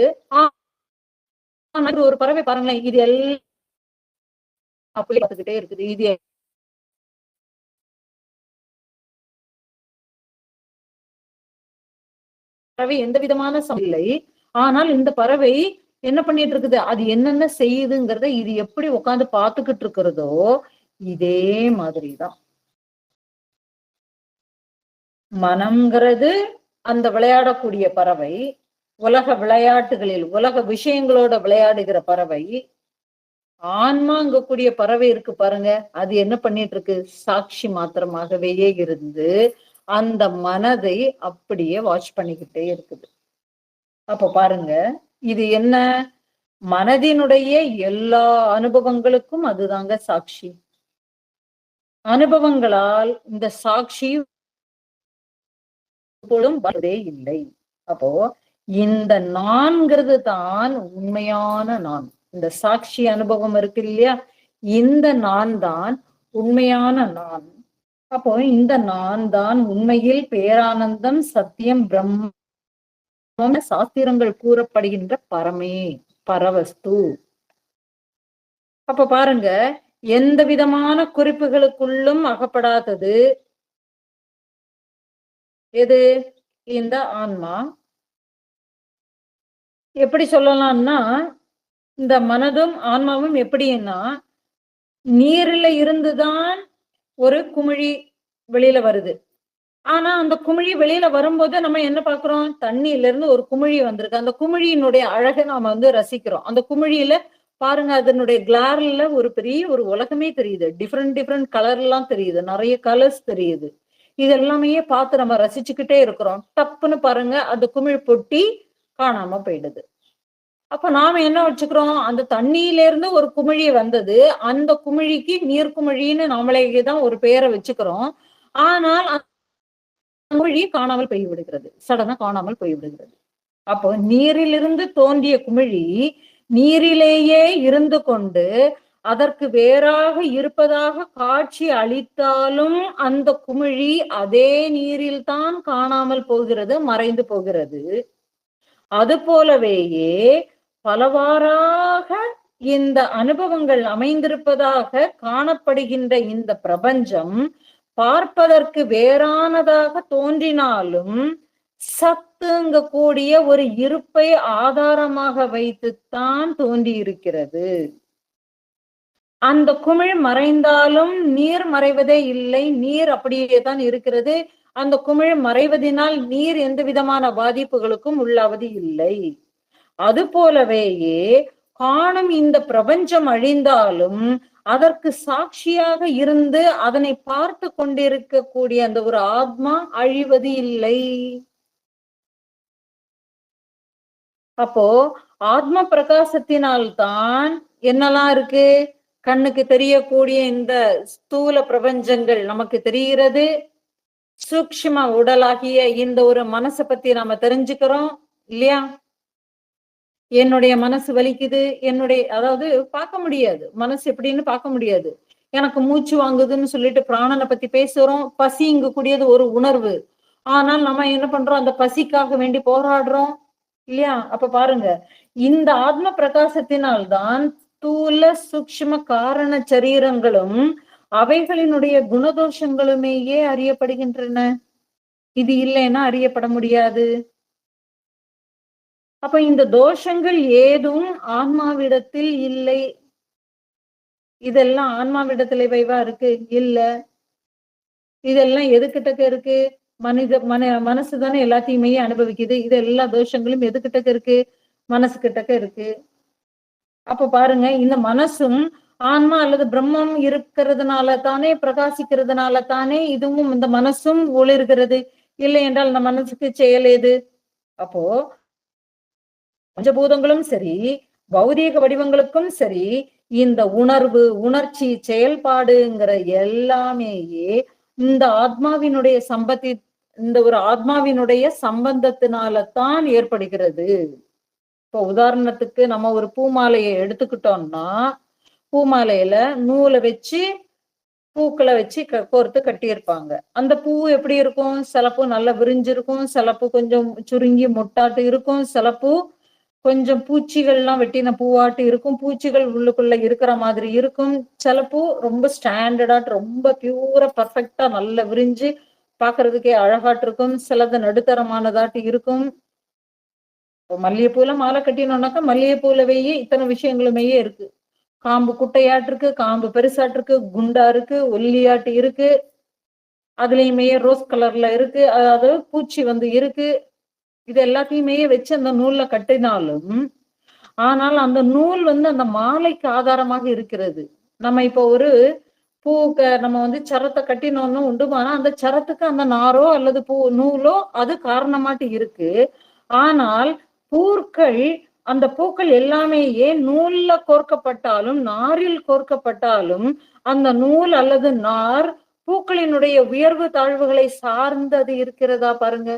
ஒரு பறவை பாருங்களேன், இது எல்லாம் அப்படி பார்த்துக்கிட்டே இருக்குது. இது பறவை எந்த விதமான இல்லை. ஆனால் இந்த பறவை என்ன பண்ணிட்டு இருக்குது? அது என்னென்ன செய்யுதுங்கிறத இது எப்படி உட்கார்ந்து பார்த்துக்கிட்டு இருக்கிறதோ இதே மாதிரிதான் மனம்ங்கிறது அந்த விளையாடக்கூடிய பறவை, உலக விளையாட்டுகளில் உலக விஷயங்களோட விளையாடுகிற பறவை. ஆன்மாங்கக்கூடிய பறவை இருக்கு பாருங்க, அது என்ன பண்ணிட்டு இருக்கு? சாட்சி மாத்திரமாகவே இருந்து அந்த மனதை அப்படியே வாட்ச் பண்ணிக்கிட்டே இருக்குது. அப்ப பாருங்க, இது என்ன? மனதினுடைய எல்லா அனுபவங்களுக்கும் அதுதாங்க சாட்சி. அனுபவங்களால் இந்த சாட்சி எப்பொழுதும் வரதே இல்லை. அப்போ இந்த நான்கிறது தான் உண்மையான நான். இந்த சாட்சி அனுபவம் இருக்கு இல்லையா? இந்த நான் தான் உண்மையான நான். அப்போ இந்த நான் தான் உண்மையில் பேரானந்தம், சத்தியம், பிரம்ம சாஸ்திரங்கள் கூறப்படுகின்ற பரமே பரவஸ்து. அப்ப பாருங்க, எந்த விதமான குறிப்புகளுக்குள்ளும் அகப்படாதது எது? இந்த ஆன்மா. எப்படி சொல்லலாம்னா, இந்த மனதும் ஆன்மாவும் எப்படின்னா, நீரில இருந்துதான் ஒரு குமிழி வெளியில வருது. ஆனா அந்த குமிழி வெளியில வரும்போது நம்ம என்ன பாக்குறோம்? தண்ணியில இருந்து ஒரு குமிழி வந்திருக்கு. அந்த குமிழியினுடைய அழகை நாம ரசிக்கிறோம். அந்த குமிழியில பாருங்க, அதனுடைய கிளார்ல ஒரு பெரிய ஒரு உலகமே தெரியுது. டிஃபரெண்ட் டிஃபரெண்ட் கலர்லாம் தெரியுது. நிறைய கலர்ஸ் தெரியுது. இது எல்லாமே பார்த்து நம்ம ரசிச்சுக்கிட்டே இருக்கிறோம். டப்புன்னு பாருங்க, அந்த குமிழ் பொட்டி காணாம போயிடுது. அப்ப நாம என்ன வச்சுக்கிறோம்? அந்த தண்ணியில இருந்து ஒரு குமிழி வந்தது. அந்த குமிழிக்கு நீர்க்குமிழின்னு நாமளே தான் ஒரு பெயரை வச்சுக்கிறோம். ஆனால் குமிழி காணாமல் போய்விடுகிறது. சடனா காணாமல் போய்விடுகிறது. அப்போ நீரிலிருந்து தோன்றிய குமிழி நீரிலேயே இருந்து கொண்டு அதற்கு வேறாக இருப்பதாக காட்சி அளித்தாலும் அந்த குமிழி அதே நீரில் தான் காணாமல் போகிறது, மறைந்து போகிறது. அது போலவேயே பலவாறாக இந்த அனுபவங்கள் அமைந்திருப்பதாக காணப்படுகின்ற இந்த பிரபஞ்சம் பார்ப்பதற்கு வேறானதாக தோன்றினாலும் சத்துங்க கூடிய ஒரு இருப்பை ஆதாரமாக வைத்துத்தான் தோன்றி இருக்கிறது. அந்த குமிழ் மறைந்தாலும் நீர் மறைவதே இல்லை. நீர் அப்படியே தான் இருக்கிறது. அந்த குமிழ் மறைவதனால் நீர் எந்த விதமான பாதிப்புகளுக்கும் உள்ளாவது இல்லை. அது போலவேயே காணும் இந்த பிரபஞ்சம் அழிந்தாலும் அதற்கு சாட்சியாக இருந்து அதனை பார்த்து கொண்டிருக்கக்கூடிய அந்த ஒரு ஆத்மா அழிவது இல்லை. அப்போ ஆத்ம பிரகாசத்தினால்தான் என்னெல்லாம் இருக்கு? கண்ணுக்கு தெரியக்கூடிய இந்த ஸ்தூல பிரபஞ்சங்கள் நமக்கு தெரிகிறது. சூக்ஷ்ம உடலாகிய இந்த ஒரு மனசை பத்தி நாம தெரிஞ்சுக்கிறோம் இல்லையா? என்னுடைய மனசு வலிக்குது, அதாவது பார்க்க முடியாது. மனசு எப்படின்னு பார்க்க முடியாது. எனக்கு மூச்சு வாங்குதுன்னு சொல்லிட்டு பிராணனை பத்தி பேசுறோம். பசிங்க கூடியது ஒரு உணர்வு. ஆனால் நம்ம என்ன பண்றோம்? அந்த பசிக்காக வேண்டி போராடுறோம் இல்லையா? அப்ப பாருங்க, இந்த ஆத்ம பிரகாசத்தினால்தான் ஸ்தூல சூக்ஷ்ம காரண சரீரங்களும் அவைகளினுடைய குணதோஷங்களுமேயே அறியப்படுகின்றன. இது இல்லைன்னா அறியப்பட முடியாது. அப்ப இந்த தோஷங்கள் ஏதும் ஆன்மாவிடத்தில் இல்லை. இதெல்லாம் ஆன்மாவிடத்துல வைவா இருக்கு? இல்ல. இதெல்லாம் எதுக்கிட்டக்க இருக்கு? மனசுதானே எல்லாத்தையுமே அனுபவிக்குது. இது எல்லா தோஷங்களும் எதுக்கிட்டக்க இருக்கு? மனசு கிட்டக்க இருக்கு. அப்ப பாருங்க, இந்த மனசும் ஆன்மா அல்லது பிரம்மம் இருக்கிறதுனால தானே, பிரகாசிக்கிறதுனால தானே இதுவும் இந்த மனசும் ஒளிர்கிறது. இல்லை என்றால் இந்த மனசுக்கு செயல் ஏது? அப்போ பஞ்சபூதங்களும் சரி, பௌதீக வடிவங்களுக்கும் சரி, இந்த உணர்வு, உணர்ச்சி, செயல்பாடுங்கிற எல்லாமேயே இந்த ஆத்மாவினுடைய இந்த ஒரு ஆத்மாவினுடைய சம்பந்தத்தினாலதான் ஏற்படுகிறது. இப்போ உதாரணத்துக்கு நம்ம ஒரு பூமாலையை எடுத்துக்கிட்டோம்னா, பூமாலையில நூலை வச்சு பூக்களை வச்சு கோர்த்து கட்டியிருப்பாங்க. அந்த பூ எப்படி இருக்கும்? சில பூ நல்லா விரிஞ்சிருக்கும், சில பூ கொஞ்சம் சுருங்கி மொட்டாட்டு இருக்கும், சில பூ கொஞ்சம் பூச்சிகள்லாம் வெட்டின பூவாட்டு இருக்கும், பூச்சிகள் உள்ளுக்குள்ள இருக்கிற மாதிரி இருக்கும். சில பூ ரொம்ப ஸ்டாண்டர்டாட்டு ரொம்ப பியூரா பர்ஃபெக்டா நல்லா விரிஞ்சு பாக்குறதுக்கே அழகாட்டு இருக்கும், சிலது நடுத்தரமானதாட்டு இருக்கும். இப்போ மல்லிகைப்பூல மாலை கட்டினோம்னாக்கா மல்லிகைப்பூலவையே இத்தனை விஷயங்களுமே இருக்கு. காம்பு குட்டையாட்டு இருக்கு, காம்பு பெருசாட்டு இருக்கு, குண்டா இருக்கு, ஒல்லியாட்டு இருக்கு, அதுலயுமே ரோஸ் கலர்ல இருக்கு, அதாவது பூச்சி இருக்கு. இது எல்லாத்தையுமே வச்சு அந்த நூல்ல கட்டினாலும், ஆனால் அந்த நூல் அந்த மாலைக்கு ஆதாரமாக இருக்கிறது. நம்ம இப்போ ஒரு நம்ம சரத்தை கட்டினோம்னு உண்டுமானா அந்த சரத்துக்கு அந்த நாரோ அல்லது நூலோ அது காரணமாட்டு இருக்கு. ஆனால் அந்த பூக்கள் எல்லாமே நூல்ல கோர்க்கப்பட்டாலும் நாரில் கோர்க்கப்பட்டாலும் அந்த நூல் அல்லது நார் பூக்களினுடைய உயர்வு தாழ்வுகளை சார்ந்தது இருக்கிறதா பாருங்க.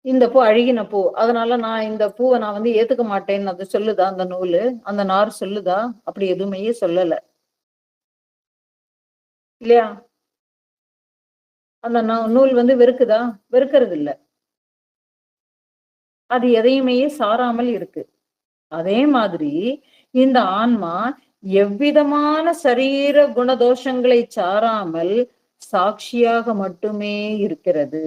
இந்த பூ அழுகின பூ, அதனால நான் இந்த பூவை நான் ஏத்துக்க மாட்டேன்னு அது சொல்லுதா? அந்த நூலு, அந்த நார் சொல்லுதா? அப்படி எதுவுமே சொல்லல இல்லையா? அந்த நூல் வெறுக்குதா? வெறுக்கிறது இல்ல. அது எதையுமே சாராமல் இருக்கு. அதே மாதிரி இந்த ஆன்மா எவ்விதமான சரீர குணதோஷங்களை சாராமல் சாட்சியாக மட்டுமே இருக்கிறது.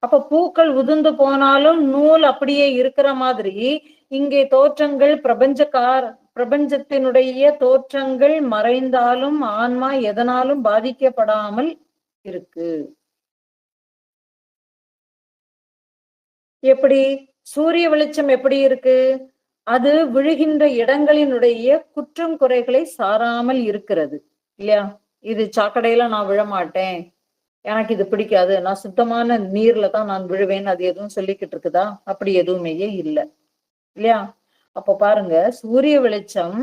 அப்ப பூக்கள் உதிர்ந்து போனாலும் நூல் அப்படியே இருக்கிற மாதிரி இங்கே தோற்றங்கள் பிரபஞ்சத்தினுடைய தோற்றங்கள் மறைந்தாலும் ஆன்மா எதனாலும் பாதிக்கப்படாமல் இருக்கு. எப்படி? சூரிய வெளிச்சம் எப்படி இருக்கு? அது விழுகின்ற இடங்களினுடைய குற்றம் குறைகளை சாராமல் இருக்கிறது இல்லையா? இது சாக்கடையில நான் விழமாட்டேன், எனக்கு இது பிடிக்காது, நான் சுத்தமான நீர்ல தான் நான் விழுவேன், அது எதுவும் சொல்லிக்கிட்டு இருக்குதா? அப்படி எதுவுமே இல்லை இல்லையா? அப்ப பாருங்க, சூரிய வெளிச்சம்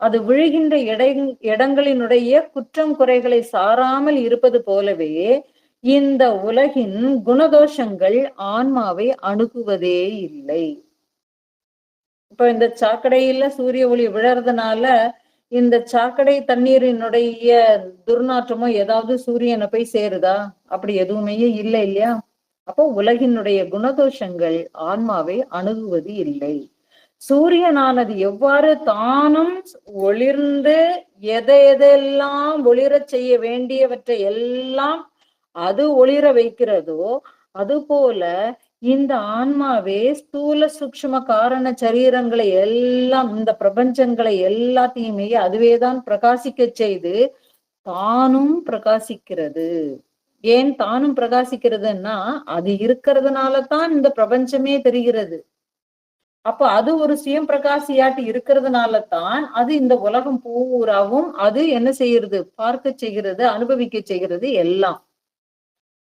அது விழுகின்ற இடங்களினுடைய குற்றம் குறைகளை சாராமல் இருப்பது போலவே இந்த உலகின் குணதோஷங்கள் ஆன்மாவை அணுகுவதே இல்லை. இப்ப இந்த சாக்கடையில சூரிய ஒளி விழறதுனால இந்த சாக்கடை தண்ணீரினுடைய துர்நாற்றமோ ஏதாவது சூரியனை போய் சேருதா? அப்படி எதுவுமே இல்லை இல்லையா? அப்போ உலகினுடைய குணதோஷங்கள் ஆன்மாவை அணுகுவது இல்லை. சூரியனானது எவ்வாறு தானும் ஒளிர்ந்து எதையெல்லாம் ஒளிரச் செய்ய வேண்டியவற்றை எல்லாம் அது ஒளிர வைக்கிறதோ, அது போல இந்த ஆன்மாவே ஸ்தூல சூக்ஷ்ம காரண சரீரங்களை எல்லாம், இந்த பிரபஞ்சங்களை எல்லாத்தையுமே அதுவேதான் பிரகாசிக்க செய்து தானும் பிரகாசிக்கிறது. ஏன் தானும் பிரகாசிக்கிறதுன்னா, அது இருக்கிறதுனால தான் இந்த பிரபஞ்சமே தெரிகிறது. அப்ப அது ஒரு சுயம் பிரகாசியாட்டு இருக்கிறதுனால தான் அது இந்த உலகம் பூராவும் அது என்ன செய்யறது? பார்க்க செய்கிறது, அனுபவிக்க செய்கிறது எல்லாம்.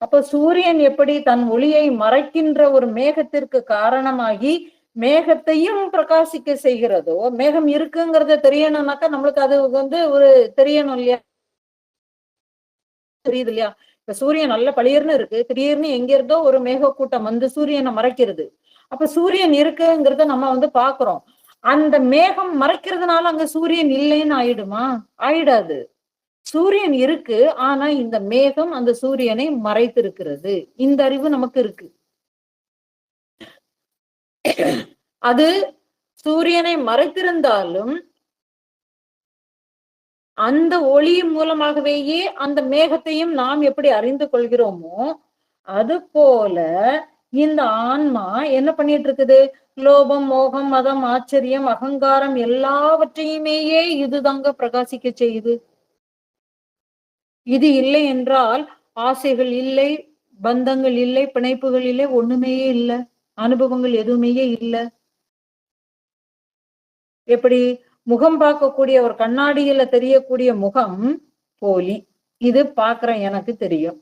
அப்ப சூரியன் எப்படி தன் ஒளியை மறைக்கின்ற ஒரு மேகத்திற்கு காரணமாகி மேகத்தையும் பிரகாசிக்க செய்கிறதோ, மேகம் இருக்குங்கிறத தெரியணும்னாக்கா நம்மளுக்கு அது ஒரு தெரியணும் இல்லையா? தெரியுது இல்லையா? இப்ப சூரியன் நல்ல பளிர்னு இருக்கு, திடீர்னு எங்க இருந்தோ ஒரு மேக கூட்டம் வந்து சூரியனை மறைக்கிறது. அப்ப சூரியன் இருக்குங்கிறத நம்ம பாக்குறோம். அந்த மேகம் மறைக்கிறதுனால அங்க சூரியன் இல்லைன்னு ஆயிடுமா? ஆயிடாது. சூரியன் இருக்கு, ஆனா இந்த மேகம் அந்த சூரியனை மறைத்திருக்கிறது. இந்த அறிவு நமக்கு இருக்கு. அது சூரியனை மறைத்திருந்தாலும் அந்த ஒளி மூலமாகவேயே அந்த மேகத்தையும் நாம் எப்படி அறிந்து கொள்கிறோமோ, அது போல இந்த ஆன்மா என்ன பண்ணிட்டு இருக்குது? லோபம், மோகம், மதம், ஆச்சரியம், அகங்காரம் எல்லாவற்றையுமேயே இதுதாங்க பிரகாசிக்க செய்யுது. இது இல்லை என்றால் ஆசைகள் இல்லை, பந்தங்கள் இல்லை, பிணைப்புகள் இல்லை, ஒண்ணுமே இல்லை, அனுபவங்கள் எதுவுமே இல்லை. எப்படி? முகம் பார்க்கக்கூடிய ஒரு கண்ணாடியில தெரியக்கூடிய முகம் போலி, இது பாக்குறேன் எனக்கு தெரியும்.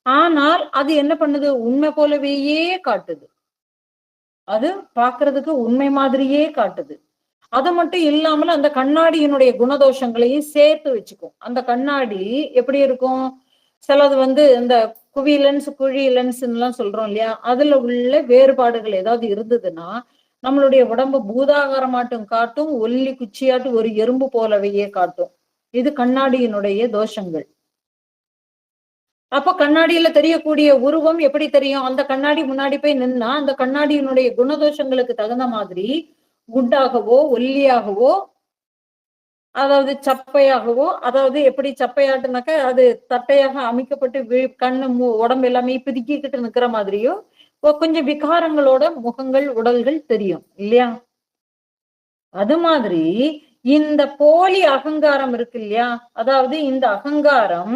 ஆனால் அது என்ன பண்ணுது? உண்மை போலவேயே காட்டுது. அது பாக்குறதுக்கு உண்மை மாதிரியே காட்டுது. அது மட்டும் இல்லாமல் அந்த கண்ணாடியினுடைய குணதோஷங்களையும் சேர்த்து வச்சுக்கும். அந்த கண்ணாடி எப்படி இருக்கும்? சிலது இந்த குவி லென்ஸ், குழி லென்ஸ் எல்லாம் சொல்றோம் இல்லையா? அதுல உள்ள வேறுபாடுகள் ஏதாவது இருந்ததுன்னா நம்மளுடைய உடம்பு பூதாகாரமாட்டும் காட்டும், ஒல்லி குச்சியாட்டு ஒரு எறும்பு போலவையே காட்டும். இது கண்ணாடியினுடைய தோஷங்கள். அப்ப கண்ணாடியில தெரியக்கூடிய உருவம் எப்படி தெரியும்? அந்த கண்ணாடி முன்னாடி போய் நின்னா அந்த கண்ணாடியினுடைய குணதோஷங்களுக்கு தகுந்த மாதிரி குண்டாகவோ, ஒல்லியாகவோ, அதாவது சப்பையாகவோ, அதாவது எப்படி சப்பையாட்டுனாக்க அது தட்டையாக அமைக்கப்பட்டு கண்ணு உடம்பு எல்லாமே பிதுக்கிக்கிட்டு நிக்கிற மாதிரியோ கொஞ்சம் விகாரங்களோட முகங்கள், உடல்கள் தெரியும் இல்லையா? அது மாதிரி இந்த போலி அகங்காரம் இருக்கு இல்லையா? அதாவது இந்த அகங்காரம்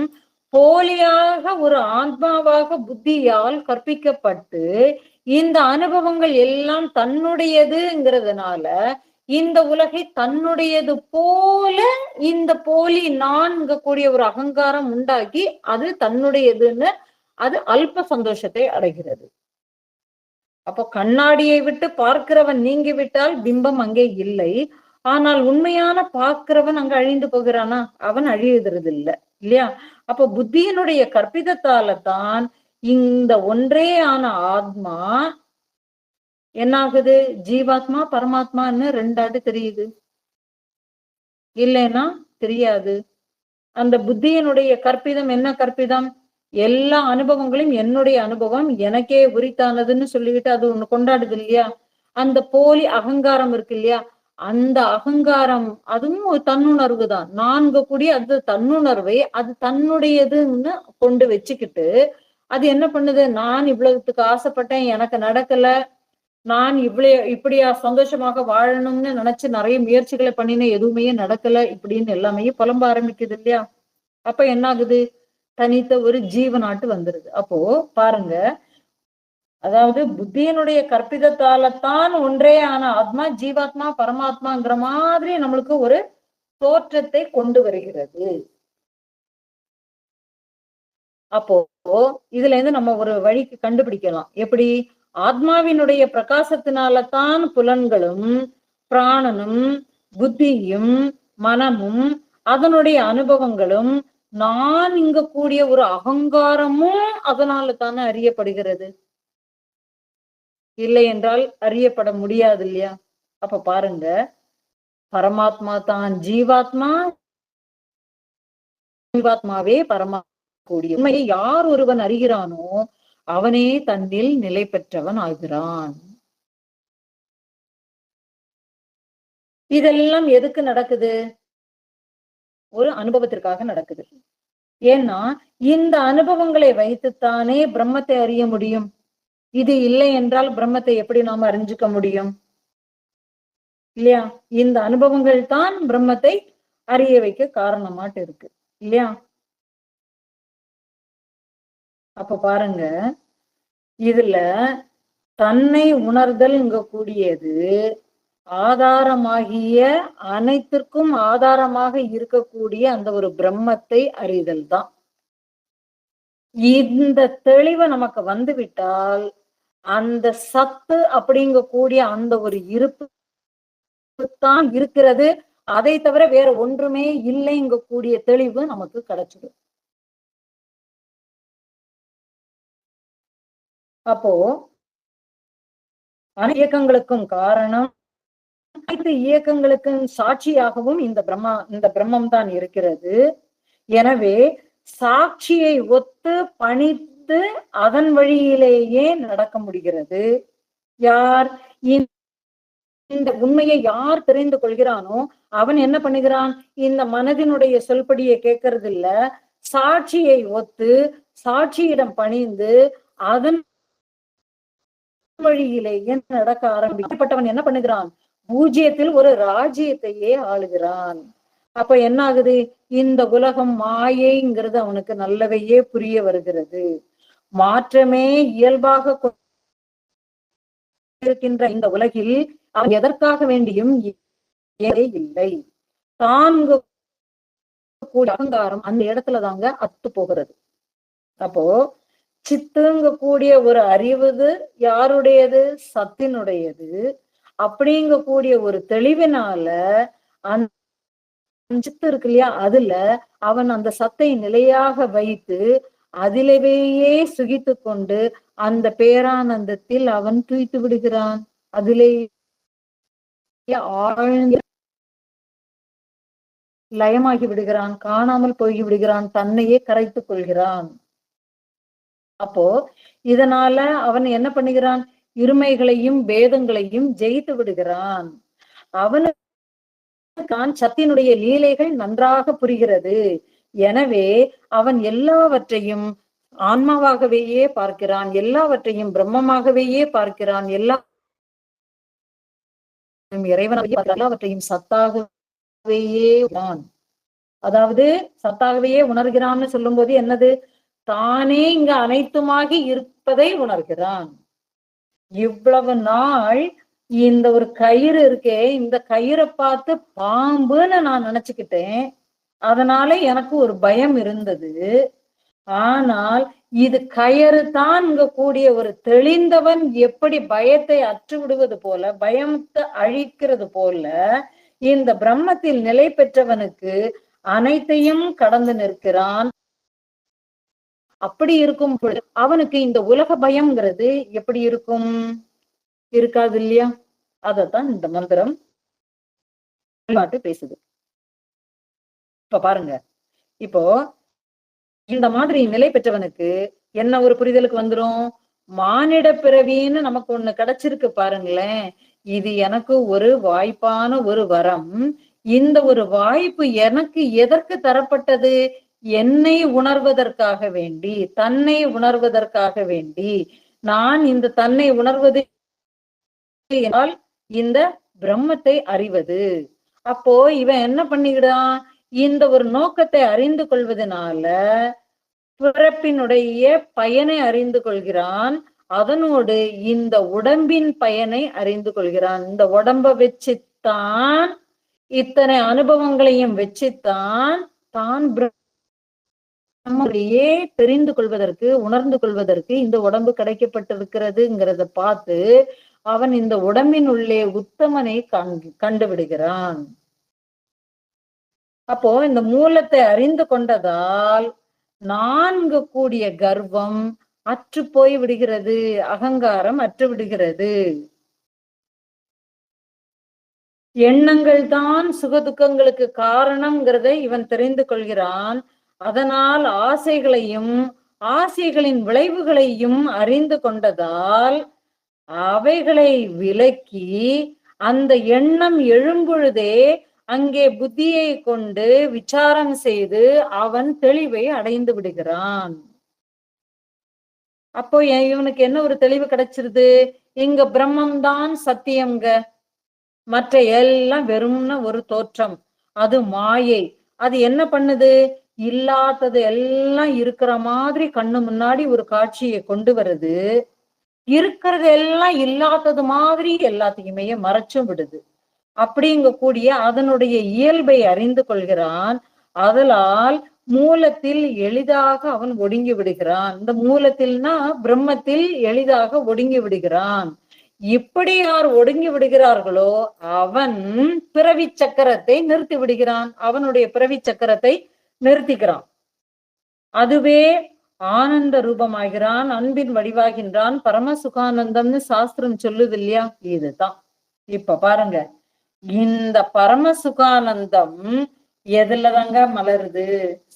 போலியாக ஒரு ஆத்மாவாக புத்தியால் கற்பிக்கப்பட்டு இந்த அனுபவங்கள் எல்லாம் தன்னுடையதுங்கிறதுனால இந்த உலகை தன்னுடையது போல இந்த போலி நான்கு கூடிய ஒரு அகங்காரம் உண்டாக்கி அது தன்னுடையதுன்னு அது அல்ப சந்தோஷத்தை அடைகிறது. அப்போ கண்ணாடியை விட்டு பார்க்கிறவன் நீங்கி விட்டால் பிம்பம் அங்கே இல்லை. ஆனால் உண்மையான பார்க்கிறவன் அங்க அழிந்து போகிறானா? அவன் அழியுறது இல்லை இல்லையா? அப்போ புத்தியினுடைய கற்பிதத்தால தான் இந்த ஒன்றே ஆன ஆத்மா என்னாகுது? ஜீவாத்மா பரமாத்மான்னு ரெண்டாட்டு தெரியுது. இல்லைன்னா தெரியாது. அந்த புத்தியினுடைய கற்பிதம் என்ன கற்பிதம்? எல்லா அனுபவங்களையும் என்னுடைய அனுபவம், எனக்கே உரித்தானதுன்னு சொல்லிக்கிட்டு அது ஒண்ணு கொண்டாடுது இல்லையா? அந்த போலி அகங்காரம் இருக்கு இல்லையா? அந்த அகங்காரம் அதுவும் ஒரு தன்னுணர்வு தான். நான்கு கூடிய அது தன்னுணர்வை அது தன்னுடையதுன்னு கொண்டு வச்சுக்கிட்டு அது என்ன பண்ணுது? நான் இவ்வளவுக்கு ஆசைப்பட்டேன், எனக்கு நடக்கல, நான் இப்படியா சந்தோஷமாக வாழணும்னு நினைச்சு நிறைய முயற்சிகளை பண்ணின, எதுவுமே நடக்கல இப்படின்னு எல்லாமே புலம்ப ஆரம்பிக்குது இல்லையா? அப்ப என்ன ஆகுது? தனித்த ஒரு ஜீவனாட்டு வந்துருது. அப்போ பாருங்க, அதாவது புத்தியினுடைய கற்பிதத்தாலத்தான் ஒன்றே ஆன ஆத்மா ஜீவாத்மா பரமாத்மாங்கிற மாதிரி நம்மளுக்கு ஒரு தோற்றத்தை கொண்டு வருகிறது. அப்போ இதுல இருந்து நம்ம ஒரு வழிக்கு கண்டுபிடிக்கலாம். எப்படி? ஆத்மாவினுடைய பிரகாசத்தினாலதான் புலன்களும் பிராணனும் புத்தியும் மனமும் அதனுடைய அனுபவங்களும் நான் இங்க கூடிய ஒரு அகங்காரமும் அதனால தானே அறியப்படுகிறது. இல்லை என்றால் அறியப்பட முடியாது இல்லையா? அப்ப பாருங்க, பரமாத்மா தான் ஜீவாத்மா, ஜீவாத்மாவே பரமாத்மா கூடிய உண்மையை யார் ஒருவன் அறிகிறானோ அவனே தன்னில் நிலை பெற்றவன் ஆகிறான். இதெல்லாம் எதுக்கு நடக்குது? ஒரு அனுபவத்திற்காக நடக்குது. ஏன்னா இந்த அனுபவங்களை வைத்துத்தானே பிரம்மத்தை அறிய முடியும். இது இல்லை என்றால் பிரம்மத்தை எப்படி நாம அறிஞ்சுக்க முடியும் இல்லையா? இந்த அனுபவங்கள் தான் பிரம்மத்தை அறிய வைக்க காரணமாட்டு இருக்கு இல்லையா? அப்ப பாருங்க, இதுல தன்னை உணர்தல் கூடியது ஆதாரமாகிய அனைத்திற்கும் ஆதாரமாக இருக்கக்கூடிய அந்த ஒரு பிரம்மத்தை அறிதல் தான். இந்த தெளிவு நமக்கு வந்து விட்டால் அந்த சத்து அப்படிங்கக்கூடிய அந்த ஒரு இருப்பு தான் இருக்கிறது, அதை தவிர வேற ஒன்றுமே இல்லைங்க கூடிய தெளிவு நமக்கு கிடைச்சிடும். அப்போ அனைத்து இயக்கங்களுக்கும் காரணம், அனைத்து இயக்கங்களுக்கும் சாட்சியாகவும் இந்த பிரம்மம் தான் இருக்கிறது. எனவே சாட்சியை ஒத்து பணித்து அதன் வழியிலேயே நடக்க முடிகிறது. யார் இந்த உண்மையை யார் தெரிந்து கொள்கிறானோ அவன் என்ன பண்ணுகிறான்? இந்த மனதினுடைய சொல்படியை கேட்கறது இல்ல, சாட்சியை ஒத்து சாட்சியிடம் பணிந்து அதன் வழியிலேயே நடக்க ஆரம்பிக்கப்பட்டவன் என்ன பண்ணுகிறான்? பூஜ்ஜியத்தில் ஒரு ராஜ்யத்தையே ஆளுகிறான். அப்ப என்ன ஆகுது? இந்த உலகம் மாயைங்கிறது அவனுக்கு நல்லவையே புரிய வருகிறது. மாற்றமே இயல்பாக இருக்கின்ற இந்த உலகில் அவன் எதற்காக வேண்டியும் இல்லை. தாங்க கூடிய அகங்காரம் அந்த இடத்துல தாங்க அத்து போகிறது. அப்போ சித்துங்க கூடிய ஒரு அறிவது யாருடையது? சத்தினுடையது. அப்படிங்க கூடிய ஒரு தெளிவினால அந்த சித்து இருக்கு இல்லையா, அதுல அவன் அந்த சத்தை நிலையாக வைத்து அதிலேயே சுகித்து கொண்டு அந்த பேரானந்தத்தில் அவன் துய்த்து விடுகிறான். அதிலே ஆழ்ந்த லயமாகி விடுகிறான், காணாமல் போய் விடுகிறான், தன்னையே கரைத்துக் கொள்கிறான். அப்போ இதனால அவன் என்ன பண்ணுகிறான்? இருமைகளையும் பேதங்களையும் ஜெயித்து விடுகிறான். அவனுக்கு சத்தினுடைய லீலைகள் நன்றாக புரிகிறது. எனவே அவன் எல்லாவற்றையும் ஆன்மாவாகவேயே பார்க்கிறான், எல்லாவற்றையும் பிரம்மமாகவேயே பார்க்கிறான், இறைவனாக எல்லாவற்றையும் சத்தாகவேயே. அதாவது சத்தாகவே உணர்கிறான்னு சொல்லும் போது என்னது? தானே இங்க அனைத்துமாகி இருப்பதை உணர்கிறான். இவ்வளவு நாள் இந்த ஒரு கயிறு இருக்கே, இந்த கயிறை பார்த்து பாம்புன்னு நான் நினைச்சுக்கிட்டேன். அதனால எனக்கு ஒரு பயம் இருந்தது. ஆனால் இது கயிறு தான் இங்க கூடிய ஒரு தெளிந்தவன் எப்படி பயத்தை அற்று விடுவது போல, பயத்தை அழிக்கிறது போல, இந்த பிரம்மத்தில் நிலை பெற்றவனுக்கு அனைத்தையும் கடந்து நிற்கிறான். அப்படி இருக்கும் பொழுது அவனுக்கு இந்த உலக பயம்ங்கிறது எப்படி இருக்கும்? இருக்காது இல்லையா? அதத்தான் இந்த மந்திரம் பேசுது. இப்ப பாருங்க, இப்போ இந்த மாதிரி நிலை பெற்றவனுக்கு என்ன ஒரு புரிதலுக்கு வந்துரும்? மானிட பிறவின்னு நமக்கு ஒண்ணு கிடைச்சிருக்கு பாருங்களேன், இது எனக்கு ஒரு வாய்ப்பான ஒரு வரம். இந்த ஒரு வாய்ப்பு எனக்கு எதற்கு தரப்பட்டது? என்னை உணர்வதற்காக வேண்டி, தன்னை உணர்வதற்காக வேண்டி. நான் இந்த தன்னை உணர்வது என்றால் இந்த பிரம்மத்தை அறிவது. அப்போ இவன் என்ன பண்ணிக்கிடான், இந்த ஒரு நோக்கத்தை அறிந்து கொள்வதனால பிறப்பினுடைய பயனை அறிந்து கொள்கிறான். அதனோடு இந்த உடம்பின் பயனை அறிந்து கொள்கிறான். இந்த உடம்ப வச்சுத்தான், இத்தனை அனுபவங்களையும் வச்சுத்தான் தான் நம்மளையே தெரிந்து கொள்வதற்கு, உணர்ந்து கொள்வதற்கு இந்த உடம்பு கிடைக்கப்பட்டிருக்கிறதுங்கிறத பார்த்து அவன் இந்த உடம்பின் உள்ளே உத்தமனை கண்டுவிடுகிறான். அப்போ இந்த மூலத்தை அறிந்து கொண்டதால் 4 கூடிய கர்வம் அற்று போய் விடுகிறது, அகங்காரம் அற்று விடுகிறது. எண்ணங்கள் தான் சுகதுக்கங்களுக்கு காரணம்ங்கிறதை இவன் தெரிந்து கொள்கிறான். அதனால் ஆசைகளின் விளைவுகளையும் அறிந்து கொண்டதால் அவைகளை விலக்கி அந்த எண்ணம் எழும்பொழுதே அங்கே புத்தியை கொண்டு விசாரம் செய்து அவன் தெளிவை அடைந்து விடுகிறான். அப்போ இவனுக்கு என்ன ஒரு தெளிவு கிடைச்சிருது, இங்க பிரம்மம் தான் சத்தியம்ங்க, மற்ற எல்லாம் வெறும்ன ஒரு தோற்றம், அது மாயை. அது என்ன பண்ணுது, இல்லாதது எல்லாம் இருக்கிற மாதிரி கண்ணு முன்னாடி ஒரு காட்சியை கொண்டு வருது, இருக்கிறது எல்லாம் இல்லாதது மாதிரி எல்லாத்தையுமே மறைச்சும் விடுது. அப்படிங்க கூடிய அதனுடைய இயல்பை அறிந்து கொள்கிறான். அதனால் மூலத்தில் எளிதாக அவன் ஒடுங்கி விடுகிறான். இந்த மூலத்தில்னா பிரம்மத்தில் எளிதாக ஒடுங்கி விடுகிறான். இப்படி யார் ஒடுங்கி விடுகிறார்களோ அவன் பிறவி சக்கரத்தை நிறுத்தி விடுகிறான். அவனுடைய பிறவி சக்கரத்தை நிறுத்திக்கிறான். அதுவே ஆனந்த ரூபமாகிறான், அன்பின் வடிவாகின்றான், பரம சுகானந்தம்னு சாஸ்திரம் சொல்லுது இல்லையா, இதுதான். இப்ப பாருங்க, இந்த பரம சுகானந்தம் எதுலதாங்க மலருது,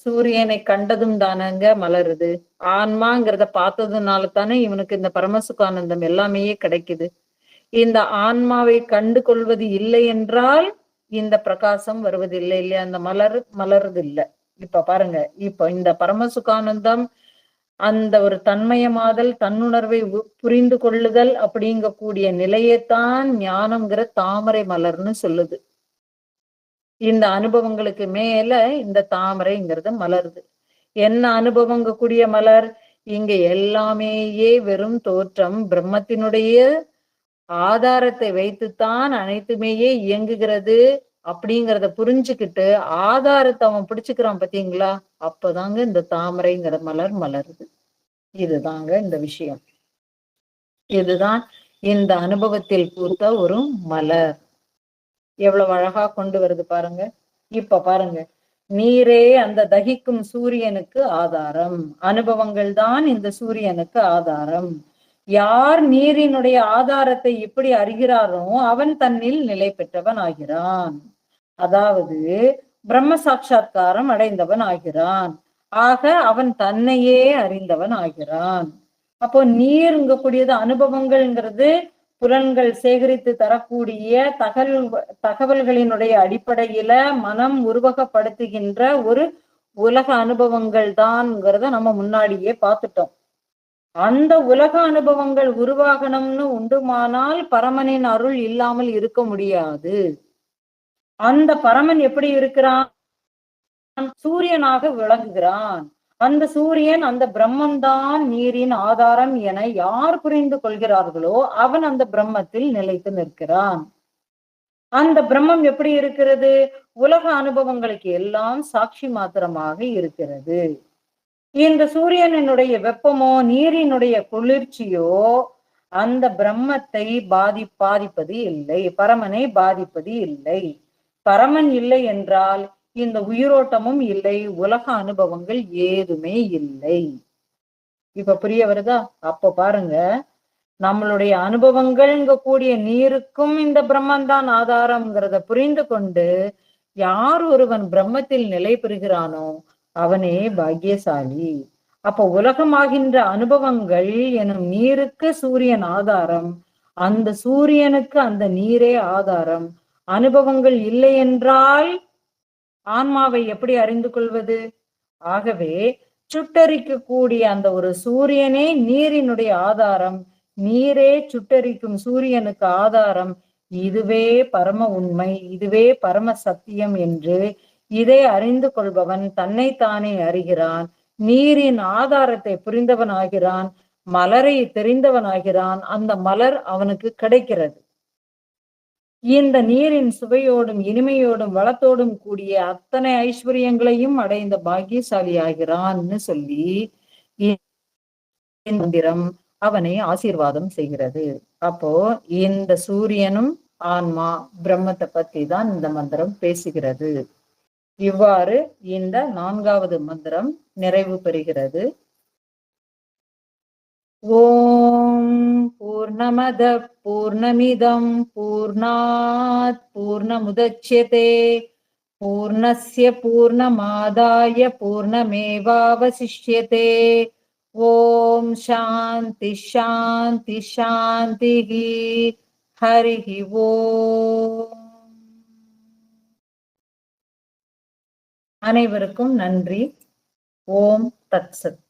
சூரியனை கண்டதும் தானங்க மலருது. ஆன்மாங்கிறத பார்த்ததுனால தானே இவனுக்கு இந்த பரம சுகானந்தம் எல்லாமே கிடைக்குது. இந்த ஆன்மாவை கண்டு கொள்வது இல்லை என்றால் இந்த பிரகாசம் வருவதில்லை இல்லையா, அந்த மலருது இல்லை. இப்ப பாருங்க, இப்ப இந்த பரம சுகானந்தம் அந்த ஒரு தன்மயமாதல், தன்னுணர்வை புரிந்து கொள்ளுதல் அப்படிங்கக்கூடிய நிலையைத்தான் ஞானம்ங்கிற தாமரை மலர்னு சொல்லுது. இந்த அனுபவங்களுக்கு மேல இந்த தாமரைங்கிறது மலருது. என்ன அனுபவங்க கூடிய மலர், இங்க எல்லாமேயே வெறும் தோற்றம், பிரம்மத்தினுடைய ஆதாரத்தை வைத்துத்தான் அனைத்துமேயே இயங்குகிறது அப்படிங்கிறத புரிஞ்சுக்கிட்டு ஆதாரத்தை அவன் பிடிச்சுக்கிறான் பாத்தீங்களா, அப்பதாங்க இந்த தாமரைங்கிற மலர் மலருது. இதுதாங்க இந்த விஷயம். இதுதான் இந்த அனுபவத்தில் பூத்த ஒரு மலர். எவ்வளவு அழகா கொண்டு வருது பாருங்க. இப்ப பாருங்க, நீரே அந்த தகிக்கும் சூரியனுக்கு ஆதாரம், அனுபவங்கள் தான் இந்த சூரியனுக்கு ஆதாரம். யார் நீரினுடைய ஆதாரத்தை இப்படி அறிகிறாரோ அவன் தன்னில் நிலை பெற்றவன் ஆகிறான். அதாவது பிரம்ம சாட்சா்காரம் அடைந்தவன் ஆகிறான். ஆக அவன் தன்னையே அறிந்தவன் ஆகிறான். அப்போ நீருங்கக்கூடியது அனுபவங்கள்ங்கிறது புலன்கள் சேகரித்து தரக்கூடிய தகவல்களினுடைய அடிப்படையில மனம் உருவகப்படுத்துகின்ற ஒரு உலக அனுபவங்கள் தான்ங்கிறத நம்ம முன்னாடியே பார்த்துட்டோம். அந்த உலக அனுபவங்கள் உருவாகணும்னு உண்டுமானால் பரமனின் அருள் இல்லாமல் இருக்க முடியாது. அந்த பரமன் எப்படி இருக்கிறான், சூரியனாக விளங்குகிறான். அந்த சூரியன், அந்த பிரம்மன்தான் நீரின் ஆதாரம் என யார் புரிந்து கொள்கிறார்களோ அவன் அந்த பிரம்மத்தில் நிலைத்து நிற்கிறான். அந்த பிரம்மம் எப்படி இருக்கிறது, உலக அனுபவங்களுக்கு எல்லாம் சாட்சி மாத்திரமாக இருக்கிறது. இந்த சூரியனுடைய வெப்பமோ நீரினுடைய குளிர்ச்சியோ அந்த பிரம்மத்தை பாதிப்பது இல்லை, பரமனை பாதிப்பது இல்லை. பரமன் இல்லை என்றால் இந்த உயிரோட்டமும் இல்லை, உலக அனுபவங்கள் ஏதுமே இல்லை. இப்ப புரிய வருதா? அப்ப பாருங்க, நம்மளுடைய அனுபவங்கள்ங்க கூடிய நீருக்கும் இந்த பிரம்மந்தான் ஆதாரம்ங்கிறத புரிந்து கொண்டு யார் ஒருவன் பிரம்மத்தில் நிலை பெறுகிறானோ அவனே பாக்கியசாலி. அப்ப உலகமாகின்ற அனுபவங்கள் எனும் நீருக்கு சூரியன் ஆதாரம், அந்த சூரியனுக்கு அந்த நீரே ஆதாரம். அனுபவங்கள் இல்லை என்றால் ஆன்மாவை எப்படி அறிந்து கொள்வது? ஆகவே சுட்டரிக்க கூடிய அந்த ஒரு சூரியனே நீரினுடைய ஆதாரம். நீரே சுட்டரிக்கும் சூரியனுக்கு ஆதாரம், இதுவே பரம உண்மை, இதுவே பரம சத்தியம் என்று இதை அறிந்து கொள்பவன் தன்னைத்தானே அறிகிறான். நீரின் ஆதாரத்தை புரிந்தவனாகிறான். மலரை தெரிந்தவனாகிறான். அந்த மலர் அவனுக்கு கிடைக்கிறது. இந்த நீரின் சுவையோடும் இனிமையோடும் வளத்தோடும் கூடிய அத்தனை ஐஸ்வர்யங்களையும் அடைந்த பாக்கியசாலி ஆகிறான்னு சொல்லி மந்திரம் அவனை ஆசீர்வாதம் செய்கிறது. அப்போ இந்த சூரியனும் ஆன்மா பிரம்மத்தை பத்தி தான் இந்த மந்திரம் பேசுகிறது. இவ்வாறு இந்த 4வது மந்திரம் நிறைவு பெறுகிறது. ஓம் பூர்ணமத பூர்ணமிதம் பூர்ணாத் பூர்ணமுதச்யதே பூர்ணஸ்ய பூர்ணமாதாய பூர்ணமேவாவசிஷ்யதே. ஓம் சாந்தி சாந்தி சாந்தி. ஹரி ஓம். அனைவருக்கும் நன்றி. ஓம் தத்சத்.